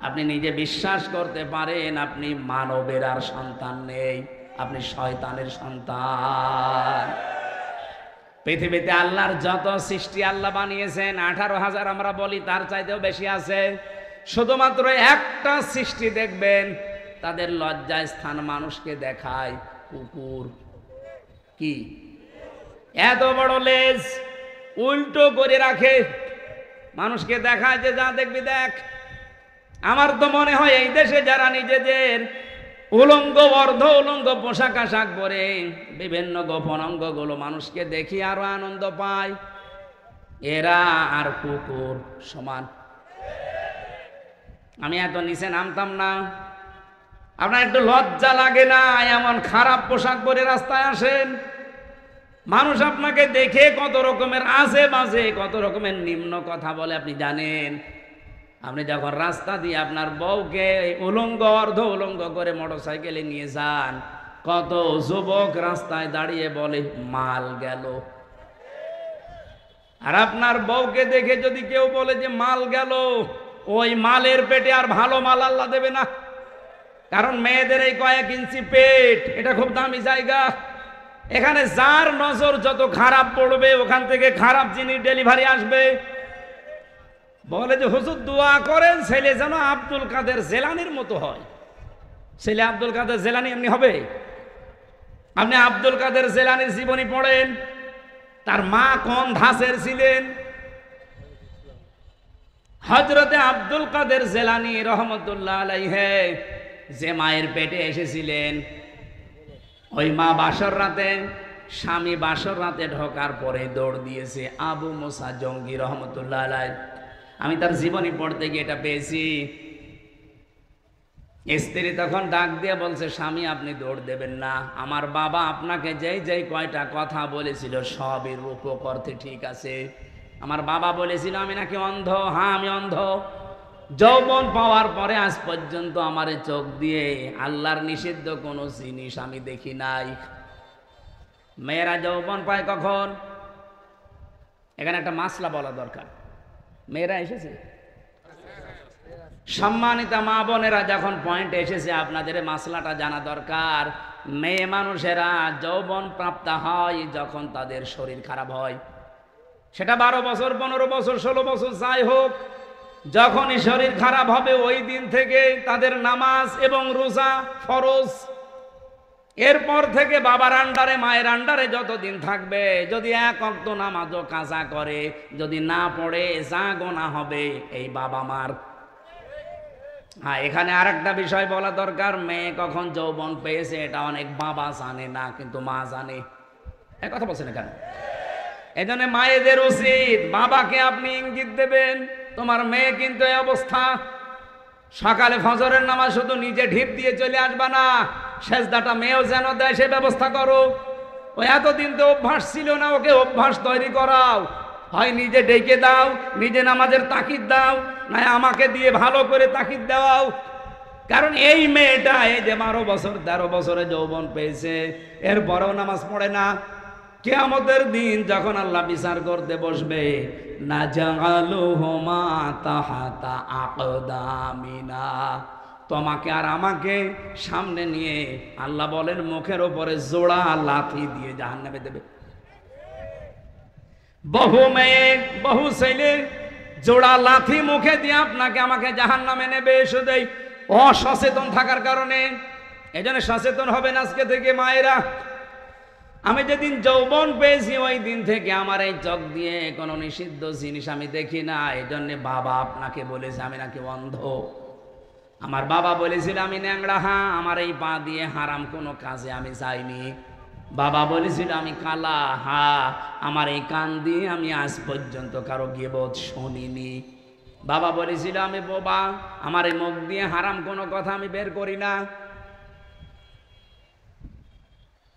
আপনি নিজে বিশ্বাস করতে পারেন আপনি মানবের আর সন্তান নেই, আপনি শয়তানের সন্তান। পৃথিবীতে আল্লাহর যত সৃষ্টি আল্লাহ বানিয়েছেন 18,000 আমরা বলি, তার চাইতেও বেশি আছে। শুধুমাত্র একটা সৃষ্টি দেখবেন তাদের লজ্জায় স্থান মানুষকে দেখায়, কুকুর। কি এত বড় লেজ উল্টো করে রাখে, মানুষকে দেখায় যে যা দেখবি দেখ। আমার তো মনে হয় এই দেশে যারা নিজেদের উলঙ্গ, অর্ধ উলঙ্গ পোশাক আশাক পরে বিভিন্ন গোপন অঙ্গগুলো মানুষকে দেখি আরো আনন্দ পায়, এরা আর কুকুর সমান। আমি এত নিচে নামতাম না। আপনার একটু লজ্জা লাগে না এমন খারাপ পোশাক পরে রাস্তায় আসেন? মানুষ আপনাকে দেখে কত রকমের আজে বাজে, কত রকমের নিম্ন কথা বলে আপনি জানেন? আপনি যখন রাস্তা দিয়ে আপনার বউকে উলঙ্গ, অর্ধ উলঙ্গ করে মোটরসাইকেলে নিয়ে যান, কত যুবক রাস্তায় দাঁড়িয়ে বলে মাল গেল। আর আপনার বউকে দেখে যদি কেউ বলে যে মাল গেল, ওই মালের পেটে আর ভালো মাল আল্লাহ দেবে না। কারণ মেয়েদের এই কয়েক ইঞ্চি পেট, এটা খুব দামি জায়গা। এখানে যার নজর যত খারাপ পড়বে, ওখান থেকে খারাপ জিনিস ডেলিভারি আসবে। বলে যে হুজুর দোয়া করেন ছেলে যেন আব্দুল কাদের জেলানির মতো হয়। ছেলে আব্দুল কাদের জেলানি এমনি হবে? আপনি আব্দুল কাদের জেলানির জীবনী পড়েন, তার মা কোন ধাঁচের ছিলেন। হযরতে আব্দুল কাদের জেলানি রহমতুল্লাহ আলাইহি যে মায়ের পেটে এসেছিলেন, ওই মা বাসর রাতে, স্বামী বাসর রাতে ঢোকার পরে দৌড় দিয়েছে আবু মুসা জঙ্গি রহমতুল্লাহ আলাইহি। আমি তার জীবনী পড়তে গিয়ে এটা পেয়েছি। স্ত্রী তখন ডাক দিয়ে বলছে, স্বামী আপনি দৌড় দেবেন না, আমার বাবা আপনাকে যেই যেই কয়টা কথা বলেছিল সবই রূপক অর্থে ঠিক আছে। আমার বাবা বলেছিল আমি নাকি অন্ধ, হ্যাঁ আমি অন্ধ। যৌবন পাওয়ার পরে আজ পর্যন্ত আমার চোখ দিয়ে আল্লাহর নিষিদ্ধ কোনো জিনিস আমি দেখি নাই। মেয়েরা যৌবন পায় কখন? এখানে একটা মাসলা বলা দরকার। মেয়েরা এসেছে, সম্মানিতা মা বোনেরা, যখন পয়েন্ট এসেছে আপনাদের মাসলাটা জানা দরকার। মেয়ে মানুষেরা যৌবন প্রাপ্ত হয় যখন তাদের শরীর খারাপ হয়, সেটা 12 বছর 15 বছর 16 বছর যাই হোক, যখনই শরীর খারাপ হবে ওই দিন থেকে তাদের নামাজ এবং রোজা ফরজ। এরপর থেকে বাবার আন্ডারে মায়ের আন্ডারে যতদিন থাকবে, যদি এক ওয়াক্ত নামাজও কাজা করে, যদি না পড়ে যা গোনা হবে এই বাবা মার। হ্যাঁ, এখানে আরেকটা বিষয় বলা দরকার, মেয়ে কখন যৌবন পেয়েছে এটা অনেক বাবা জানে না, কিন্তু মা জানে। এক কথা বলছেন কেন? এই জন্য মায়েদের উচিত বাবাকে আপনি ইঙ্গিত দেবেন, তোমার মেয়ে কিন্তু এই অবস্থা। সকালে ফজরের নামাজ শুধু নিজে ঢিপ দিয়ে চলে আসবা না, সেজদাটা মেয়েও যেন দেয় সে ব্যবস্থা করো। ও এতদিন তো অভ্যাস ছিল না, ওকে অভ্যাস তৈরি করাও। হয় নিজে ডেকে দাও, নিজে নামাজের তাকিদ দাও, না আমাকে দিয়ে ভালো করে তাকিদ দেওয়াও। কারণ এই মেয়েটা এই যে 12 বছর 13 বছরে যৌবন পেয়েছে, এরপরেও নামাজ পড়ে না। কিয়ামতের দিন যখন আল্লাহ বিচার করতে বসবে, নাজালুহুমা তাহাতা আকদামিনা, তোমাকে আর আমাকে সামনে নিয়ে আল্লাহ বলেন মুখের উপরে জোড়া লাথি দিয়ে জাহান্নামে দেবে। বহু মেয়ে বহু ছেলে জোড়া লাথি মুখে দিয়ে আপনাকে আমাকে জাহান্নামে নেবে, শুধু অসচেতন থাকার কারণে। এই জন্য সচেতন হবেন আজকে থেকে মায়েরা। আমি যেদিন যৌবন পেয়েছি ওই দিন থেকে আমার এই চোখ দিয়ে কোনো নিষিদ্ধ জিনিস আমি দেখি না। এই জন্যে বাবা আপনাকে বলেছে আমি নাকি অন্ধ। আমার বাবা বলেছিল আমি ন্যাংরা, হ্যাঁ আমার এই পা দিয়ে হারাম কোনো কাজে আমি যাইনি। বাবা বলেছিল আমি কালা, হ্যাঁ আমার এই কান দিয়ে আমি আজ পর্যন্ত কারো গীবত শুনিনি। বাবা বলেছিল আমি বোবা, আমার এই মুখ দিয়ে হারাম কোনো কথা আমি বের করি না।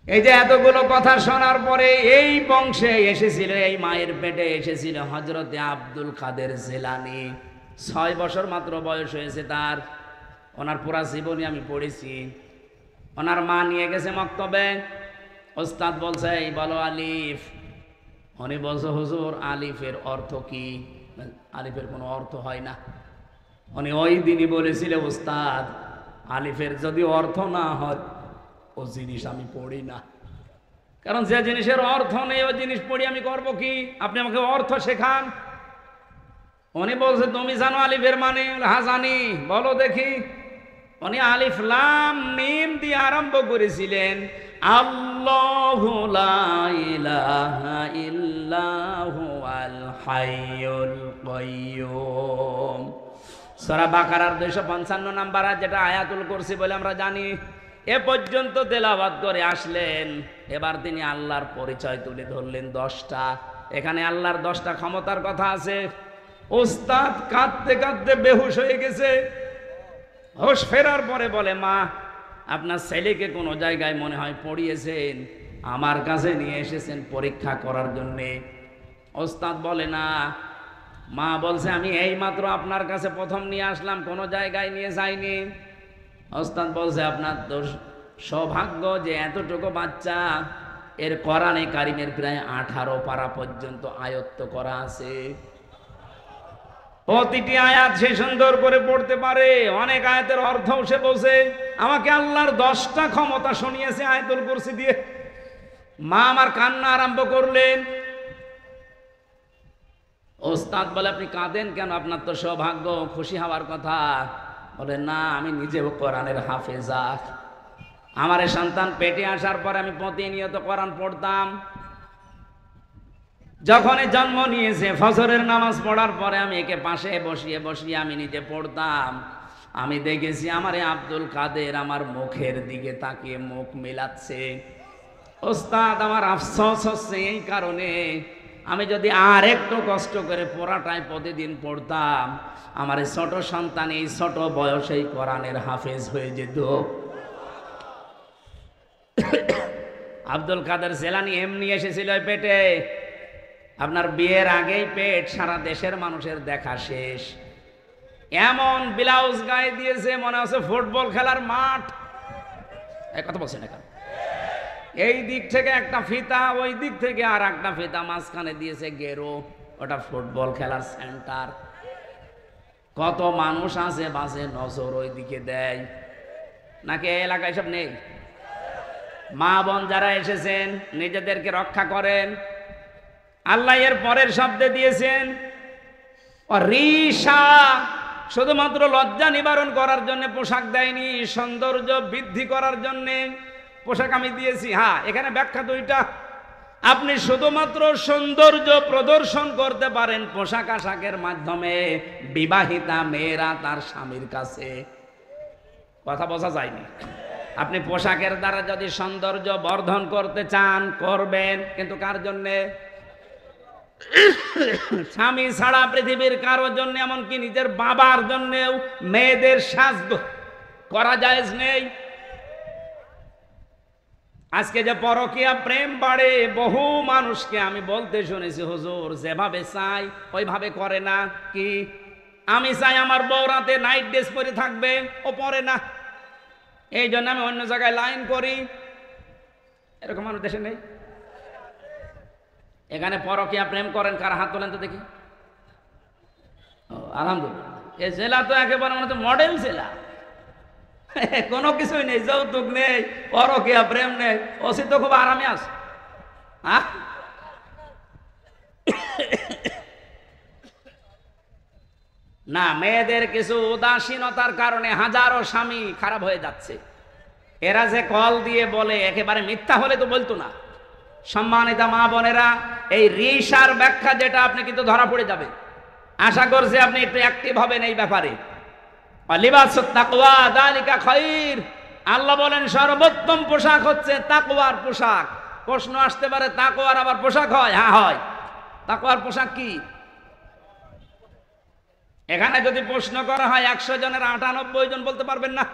এই যে এতগুলো কথা শোনার পরে এই বংশে এসেছিল, এই মায়ের পেটে এসেছিল হযরতে আব্দুল কাদের জিলানী। 6 বছর মাত্র বয়স হয়েছে তার। ওনার পুরা জীবনী আমি পড়েছি। ওনার মা নিয়ে গেছে মক্তবে, ওস্তাদ বলছে এই বলো আলিফ। উনি বলছে হুজুর আলিফের অর্থ কি? আলিফের কোনো অর্থ হয় না। উনি ওই দিনই বলেছিল ওস্তাদ আলিফের যদি অর্থ না হয় ও জিনিস আমি পড়ি না। কারণ যে জিনিসের অর্থ নেই ওই জিনিস পড়ি আমি করব কি? আপনি আমাকে অর্থ শেখান। উনি বলছে তুমি জানো আলিফের মানে? হ্যাঁ জানি। বলো দেখি। উনি আলিফ লাম মিম দিয়ে আরম্ভ করেছিলেন, আল্লাহু লা ইলাহা ইল্লাহু আল হাইয়ুল কাইয়্যুম। সূরা বাকারার 255 নাম্বার আয়াত, যেটা আয়াতুল কুরসি বলে আমরা জানি। এ পর্যন্ত তেলাওয়াত করে আসলেন। এবার তিনি আল্লাহর পরিচয় তুলে ধরলেন 10টা। এখানে আল্লাহর 10টা ক্ষমতার কথা আছে। ওস্তাদ কাঁদতে কাঁদতে বেহুশ হয়ে গেছে। হোশ ফেরার পরে বলে মা আপনার ছেলেকে কোনো জায়গায় মনে হয় পড়িয়েছেন, আমার কাছে নিয়ে এসেছেন পরীক্ষা করার জন্যে। ওস্তাদ বলে না। মা বলছে আমি এই মাত্র আপনার কাছে প্রথম নিয়ে আসলাম, কোনো জায়গায় নিয়ে যাইনি। ওস্তাদ বলছে আপনার তো সৌভাগ্য যে এতটুকু বাচ্চা এর কোরআনে কারিমের প্রায় 18 পারা পর্যন্ত আয়ত্ত করা আছে। প্রতিটি আয়াত সে সুন্দর করে পড়তে পারে, অনেক আয়াতের অর্থও সে বোঝে। আমাকে আল্লাহর 10টা ক্ষমতা শুনিয়েছে আয়াতুল কুরসি দিয়ে। মা আমার কান্না আরম্ভ করলেন। ওস্তাদ বলে আপনি কাঁদেন কেন? আপনার তো সৌভাগ্য, খুশি হওয়ার কথা। বলে না আমি নিজেও কোরআনের হাফেজা। আমার এই সন্তান পেটে আসার পরে আমি প্রতিনিয়ত কোরআন পড়তাম। যখন জন্ম নিয়েছে ফজরের নামাজ পড়ার পরে আমি একে পাশে বসিয়ে বসিয়ে আমি নিজে পড়তাম। আমি দেখেছি আমার আব্দুল কাদের আমার মুখের দিকে তাকিয়ে মুখ মেলাচ্ছে। ওস্তাদ আমার আফসোস হচ্ছে এই কারণে আমি যদি আর একটু কষ্ট করে পড়াটাই প্রতিদিন পড়তাম, আমার এই ছোট সন্তান এই ছোট বয়সেই কোরআনের হাফেজ হয়ে যেত। আব্দুল কাদের জেলানী এমনি এসেছিল ওই পেটে, আপনার বিয়ের আগেই পেট, সারা দেশের মানুষের দেখা শেষ। এমন ব্লাউজ গায়ে দিয়েছে মনে হচ্ছে ফুটবল খেলার মাঠ। এই কথা বলছেন এখন, এই দিক থেকে একটা ফিতা, ওই দিক থেকে আর একটা ফিতা, মাঝখানে দিয়েছে গেরো, ওটা ফুটবল খেলার সেন্টার। কত মানুষ আছে বাসে নজর ওই দিকে দেয়, নাকি এই এলাকায় সব নেই? মা বোন যারা এসেছেন নিজেদেরকে রক্ষা করেন। আল্লাহ এর পরের শব্দে দিয়েছেন রিশা, শুধুমাত্র লজ্জা নিবারণ করার জন্য পোশাক দেয়নি, সৌন্দর্য বৃদ্ধি করার জন্য পোশাক আমি দিয়েছি। হ্যাঁ, এখানে ব্যাখ্যা দুইটা। আপনি শুধুমাত্র সৌন্দর্য প্রদর্শন করতে পারেন পোশাক আশাকের মাধ্যমে, বিবাহিতা মেয়েরা তার স্বামীর কাছে। কথা বোঝা যায়নি? আপনি পোশাকের দ্বারা যদি সৌন্দর্য বর্ধন করতে চান করবেন, কিন্তু কার জন্যে? স্বামী ছাড়া পৃথিবীর কারোর জন্য, এমনকি নিজের বাবার জন্যেও মেয়েদের সাজ করা জায়েজ নেই। আজকে যে পরকীয়া প্রেম বাড়ে, বহু মানুষকে আমি বলতে শুনেছি, হুজুর যেভাবে চাই ওইভাবে করে না। কি আমি চাই আমার বউ রাতে নাইট ড্রেস পরে থাকবে, ও পরে না, এই জন্য আমি অন্য জায়গায় লাইন করি। এরকম মানুষ দেশে নেই? এখানে পরকীয়া প্রেম করেন কারা? হাত তোলেন তো দেখি। আলহামদুলিল্লাহ, এই জেলা তো একেবারে মানে মডেল জেলা, কোনো কিছুই নেই, যৌতুক নেই, পরকীয়া প্রেম নেই, ওসি তো খুব আরামে আছে। না, মেয়েদের কিছু উদাসীনতার কারণে হাজারো স্বামী খারাপ হয়ে যাচ্ছে। এরা যে কল দিয়ে বলে, একেবারে মিথ্যা হলে তো বলতো না। সম্মানিতা মা বোনেরা, এই রিশার ব্যাখ্যা যেটা, আপনি কিন্তু ধরা পড়ে যাবে। আশা করছি আপনি একটু অ্যাক্টিভ হবেন এই ব্যাপারে। লিবাসুত তাকওয়া যালিকা খায়র, আল্লাহ বলেন সর্বোত্তম পোশাক হচ্ছে তাকওয়ার পোশাক। প্রশ্ন আসতে পারে, তাকওয়ার আবার পোশাক হয়? হ্যাঁ হয়। তাকওয়ার পোশাক কি? এখানে যদি প্রশ্ন করা হয় 100 জনের 98 জন বলতে পারবেন না।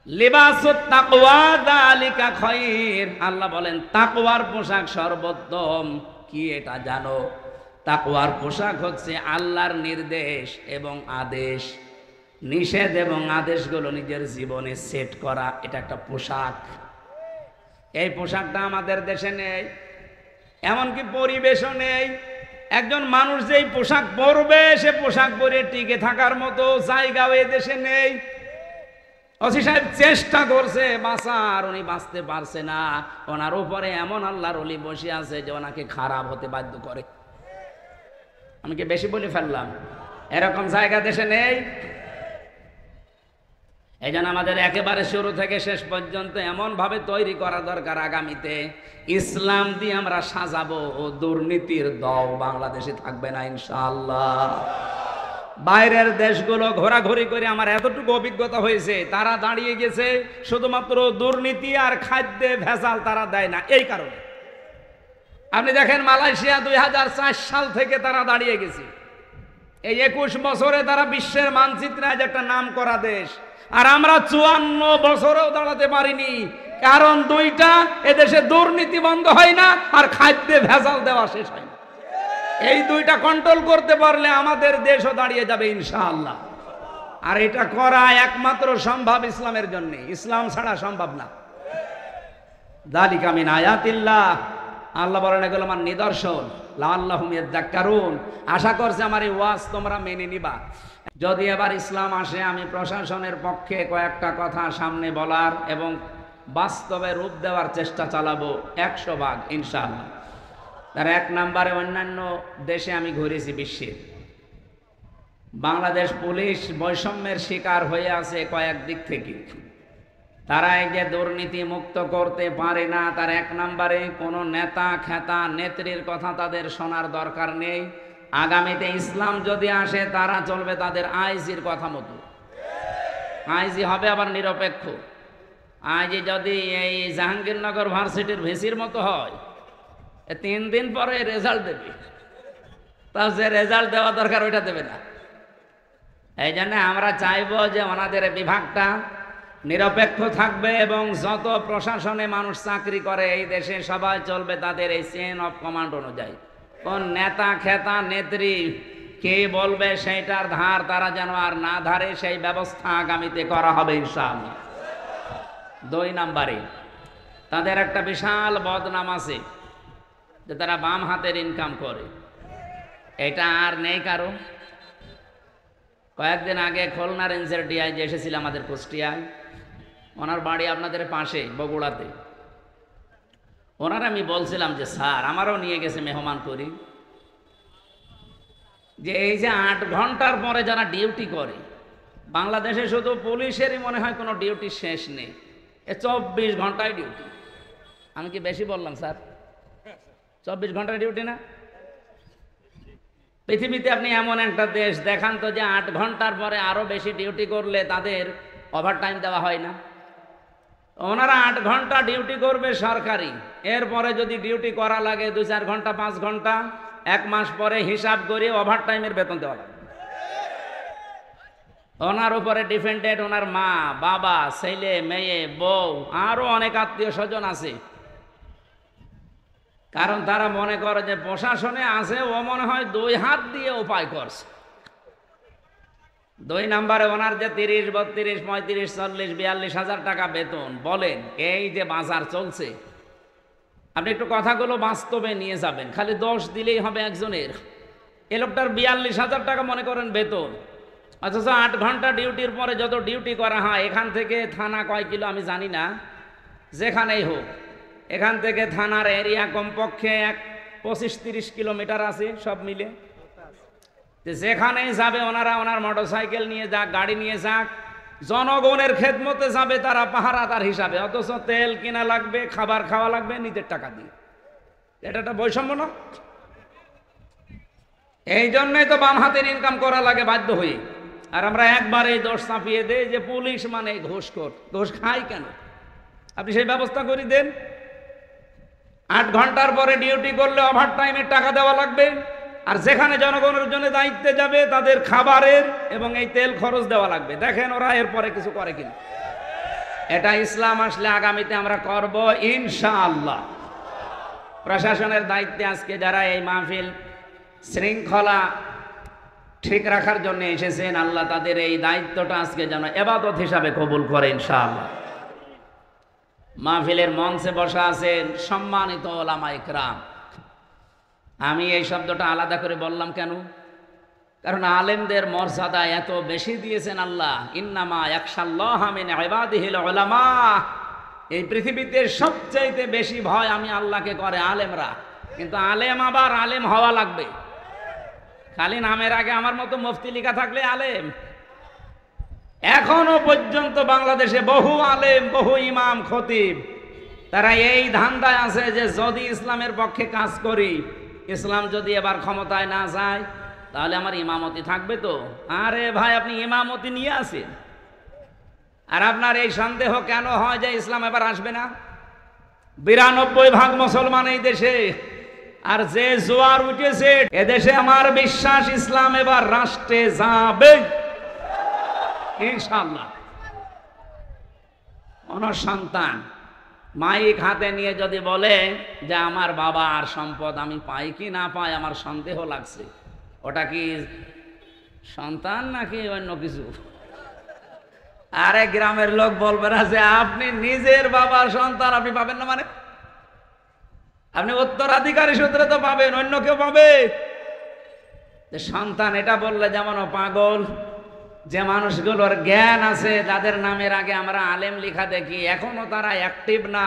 লিবাসুত তাকওয়া যালিকা খায়র, আল্লাহ বলেন তাকওয়ার পোশাক সর্বোত্তম। কি এটা জানো? তাকওয়ার পোশাক হচ্ছে আল্লাহর নির্দেশ এবং আদেশ, নিষেধ এবং আদেশগুলো নিজের জীবনে সেট করা, এটা একটা পোশাক। এই পোশাকটা আমাদের দেশে নেই, এমনকি পরিবেশও নেই। একজন মানুষ যেই পোশাক পরবে, সে পোশাক পরে টিকে থাকার মতো জায়গাও এই দেশে নেই। ওসি সাহেব চেষ্টা করছে বাঁচার, উনি বাঁচতে পারছে না। ওনার উপরে এমন আল্লাহর ওলি বসে আছে যে ওনাকে খারাপ হতে বাধ্য করে। আমি কি বেশি বলে ফেললাম? এরকম জায়গা দেশে নেই। এই জন্য আমাদের একেবারে শুরু থেকে শেষ পর্যন্ত এমন ভাবে তৈরি করা দরকার, আগামীতে ইসলাম দিয়ে আমরা সাজাবো, ও দুর্নীতির দল বাংলাদেশে থাকবে না ইনশাআল্লাহ। বাইরের দেশগুলো ঘোরাঘুরি করে আমার এতটুকু অভিজ্ঞতা হয়েছে, তারা দাঁড়িয়ে গেছে শুধুমাত্র দুর্নীতি আর খাদ্যে ভেজাল তারা দেয় না, এই কারণে। আপনি দেখেন মালয়েশিয়া 2004 সাল থেকে তারা দাঁড়িয়ে গেছে। এই 21 বছরে তারা বিশ্বের মানচিত্রে আজ একটা নাম করা দেশ, আর আমরা 54 বছরেও দাঁড়াতে পারিনি। কারণ দুইটা, এদেশে দুর্নীতি বন্ধ হয় না আর খাদ্যে ভেজাল দেওয়া শেষ হয় না। এই দুইটা কন্ট্রোল করতে পারলে আমাদের দেশও দাঁড়িয়ে যাবে ইনশাআল্লাহ। আর এটা করা একমাত্র সম্ভব ইসলামের জন্য, ইসলাম ছাড়া সম্ভব না। যালিকা মিন আয়াতিল্লাহ, আল্লাহ বলেন এগুলো আমার নিদর্শন। লাআল্লাহুম ইয়াযাক্কারুন, আশা করছে আমার এই ওয়াজ তোমরা মেনে নিবা। যদি এবার ইসলাম আসে, আমি প্রশাসনের পক্ষে কয়েকটা কথা সামনে বলার এবং বাস্তবে রূপ দেওয়ার চেষ্টা চালাবো 100 ভাগ ইনশাআল্লাহ। তার 1 নম্বরে, অন্যান্য দেশে আমি ঘুরেছি বিশ্বে, বাংলাদেশ পুলিশ বৈষম্যের শিকার হয়ে আছে কয়েক দিক থেকে। তারা এই যে দুর্নীতি মুক্ত করতে পারে না, তার 1 নম্বরে কোনো নেতা খেতা নেত্রীর কথা তাদের শোনার দরকার নেই। আগামীতে ইসলাম যদি আসে, তারা চলবে তাদের আইজির কথা মতো। আইজি হবে আবার নিরপেক্ষ। আইজি যদি এই জাহাঙ্গীরনগর ভার্সিটির ভিসির মতো হয়, 3 দিন পরে রেজাল্ট দেবে, তা যে রেজাল্ট দেওয়া দরকার ওইটা দেবে না। এই জন্য আমরা চাইবো যে ওনাদের বিভাগটা নিরপেক্ষ থাকবে এবং যত প্রশাসনে মানুষ চাকরি করে এই দেশে সবাই চলবে তাদের এই চেইন অফ কমান্ড অনুযায়ী। কোন নেতা খেতা নেত্রী কে বলবে সেইটার ধার তারা যেন আর না ধারে, সেই ব্যবস্থা আগামীতে করা হবে ইনশাআল্লাহ। 2 নম্বরে তাদের একটা বিশাল বদনাম আছে যে তারা বাম হাতের ইনকাম করে। এটা আর নেই কারো। কয়েকদিন আগে খুলনা রেঞ্জের ডিআইজি এসেছিল আমাদের কুষ্টিয়ায়, ওনার বাড়ি আপনাদের পাশে বগুড়াতে। ওনার আমি বলছিলাম যে স্যার আমারও নিয়ে গেছে মেহমান করি, যে এই যে 8 ঘন্টার পরে যারা ডিউটি করে, বাংলাদেশে শুধু পুলিশেরই মনে হয় কোনো ডিউটি শেষ নেই, 24 ঘন্টায় ডিউটি। আমি কি বেশি বললাম স্যার? 24 ঘন্টায় ডিউটি না? পৃথিবীতে আপনি এমন একটা দেশ দেখান তো যে 8 ঘন্টার পরে আরো বেশি ডিউটি করলে তাদের ওভারটাইম দেওয়া হয় না। ওনারা 8 ঘন্টা ডিউটি করবে সরকারি, এরপরে যদি ডিউটি করা লাগে 2-4 ঘন্টা 5 ঘন্টা, 1 মাস পরে হিসাব করে ওভারটাইমের বেতন দেওয়া লাগে। ওনার উপরে ডিপেন্ডেন্ট ওনার মা বাবা ছেলে মেয়ে বউ আরো অনেক আত্মীয় স্বজন আছে, কারণ তারা মনে করে যে প্রশাসনে আছে, ও মনে হয় 2 হাত দিয়ে উপায় করছে। 2 নম্বরে ওনার যে 30, 32, 35, 40, 42 হাজার টাকা বেতন, বলেন এই যে বাজার চলছে, আপনি একটু কথাগুলো বাস্তবে নিয়ে যাবেন, খালি দোষ দিলেই হবে একজনের। এ লোকটার 42 হাজার টাকা মনে করেন বেতন, অথচ 8 ঘন্টা ডিউটির পরে যত ডিউটি করা হয়, এখান থেকে থানা কয় কিলো আমি জানি না, যেখানেই হোক এখান থেকে থানার এরিয়া কমপক্ষে 25-30 কিলোমিটার আছে সব মিলে। যেখানেই যাবে ওনারা ওনার মোটরসাইকেল নিয়ে যাক, গাড়ি নিয়ে যাক, জনগণের খেদমতে যাবে তারা পাহারাদার হিসাবে, অথচ তেল কিনা লাগবে, খাবার খাওয়া লাগবে নিজের টাকা দিয়ে। এটা একটা বৈষম্য না? এই জন্যই তো বাম হাতের ইনকাম করা লাগে বাধ্য হয়ে। আর আমরা একবার এই দোষ চাপিয়ে দেই যে পুলিশ মানে ঘুষখোর, ঘুষ খায় কেন? আপনি সেই ব্যবস্থা করে দেন। 8 ঘন্টার পরে ডিউটি করলে ওভারটাইমের টাকা দেওয়া লাগবে, আর যেখানে জনগণের জন্য দায়িত্বে যাবে তাদের খাবারের এবং এই তেল খরচ দেওয়া লাগবে। দেখেন ওরা এরপরে কিছু করে কিনা। এটা ইসলাম আসলে আগামীতে আমরা করব ইনশাআল্লাহ। প্রশাসনের দায়িত্বে আজকে যারা এই মাহফিল শৃঙ্খলা ঠিক রাখার জন্য এসেছেন, আল্লাহ তাদের এই দায়িত্বটা আজকে যেন ইবাদত হিসাবে কবুল করে ইনশাআল্লাহ। মাহফিলের মঞ্চে বসা আছেন সম্মানিত ওলামা ইকরাম। আমি এই শব্দটা আলাদা করে বললাম কেন? কারণ আলেমদের মর্যাদা এত বেশি দিয়েছেন আল্লাহ। ইন্নামা ইয়াখশাল্লাহা মিন ইবাদিহিল উলামা। এই পৃথিবীতে সবচাইতে বেশি ভয় আমি আল্লাহকে করে আলেমরা। কিন্তু আলেম আবার আলেম হওয়া লাগবে। খালি নামের আগে আমার মতো মুফতি লেখা থাকলে আলেম? এখনো পর্যন্ত বাংলাদেশে বহু আলেম, বহু ইমাম, খতিব তারা এই ধান্দায় আছে যে যদি ইসলামের পক্ষে কাজ করি, ইসলাম যদি এবার ক্ষমতায় না যায় তাহলে আমার ইমামতি থাকবে তো। আরে ভাই, আপনি ইমামতি নিয়ে আসেন, আর আপনার এই সন্দেহ কেন হয় যে ইসলাম এবার আসবে না? 92% মুসলমান এই দেশে, আর যে জোয়ার উঠেছে এদেশে আমার বিশ্বাস ইসলাম এবার রাষ্ট্রে যাবে ইনশাআল্লাহ। সন্তান মাইক হাতে নিয়ে যদি বলে যে আমার বাবা আর সম্পদ আমি পাই কি না পাই আমার সন্দেহ লাগছে, ওটা কি সন্তান নাকি অন্য কিছু? আরে গ্রামের লোক বলবে না যে আপনি নিজের বাবার সন্তান আপনি পাবেন না, মানে আপনি উত্তরাধিকারী সূত্রে তো পাবেন, অন্য কেউ পাবে? সন্তান এটা বললে যেমন পাগল। যে মানুষগুলোর জ্ঞান আছে, যাদের নামের আগে আমরা আলেম লেখা দেখি, এখনো তারা অ্যাক্টিভ না।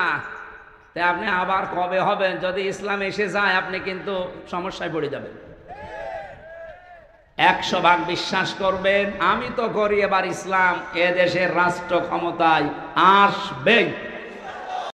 তাই আপনি আবার কবে হবেন? যদি ইসলাম এসে যায় আপনি কিন্তু সমস্যায় পড়ে যাবেন। 100% বিশ্বাস করবেন, আমি তো করি এবার ইসলাম এদেশের রাষ্ট্র ক্ষমতায় আসবে।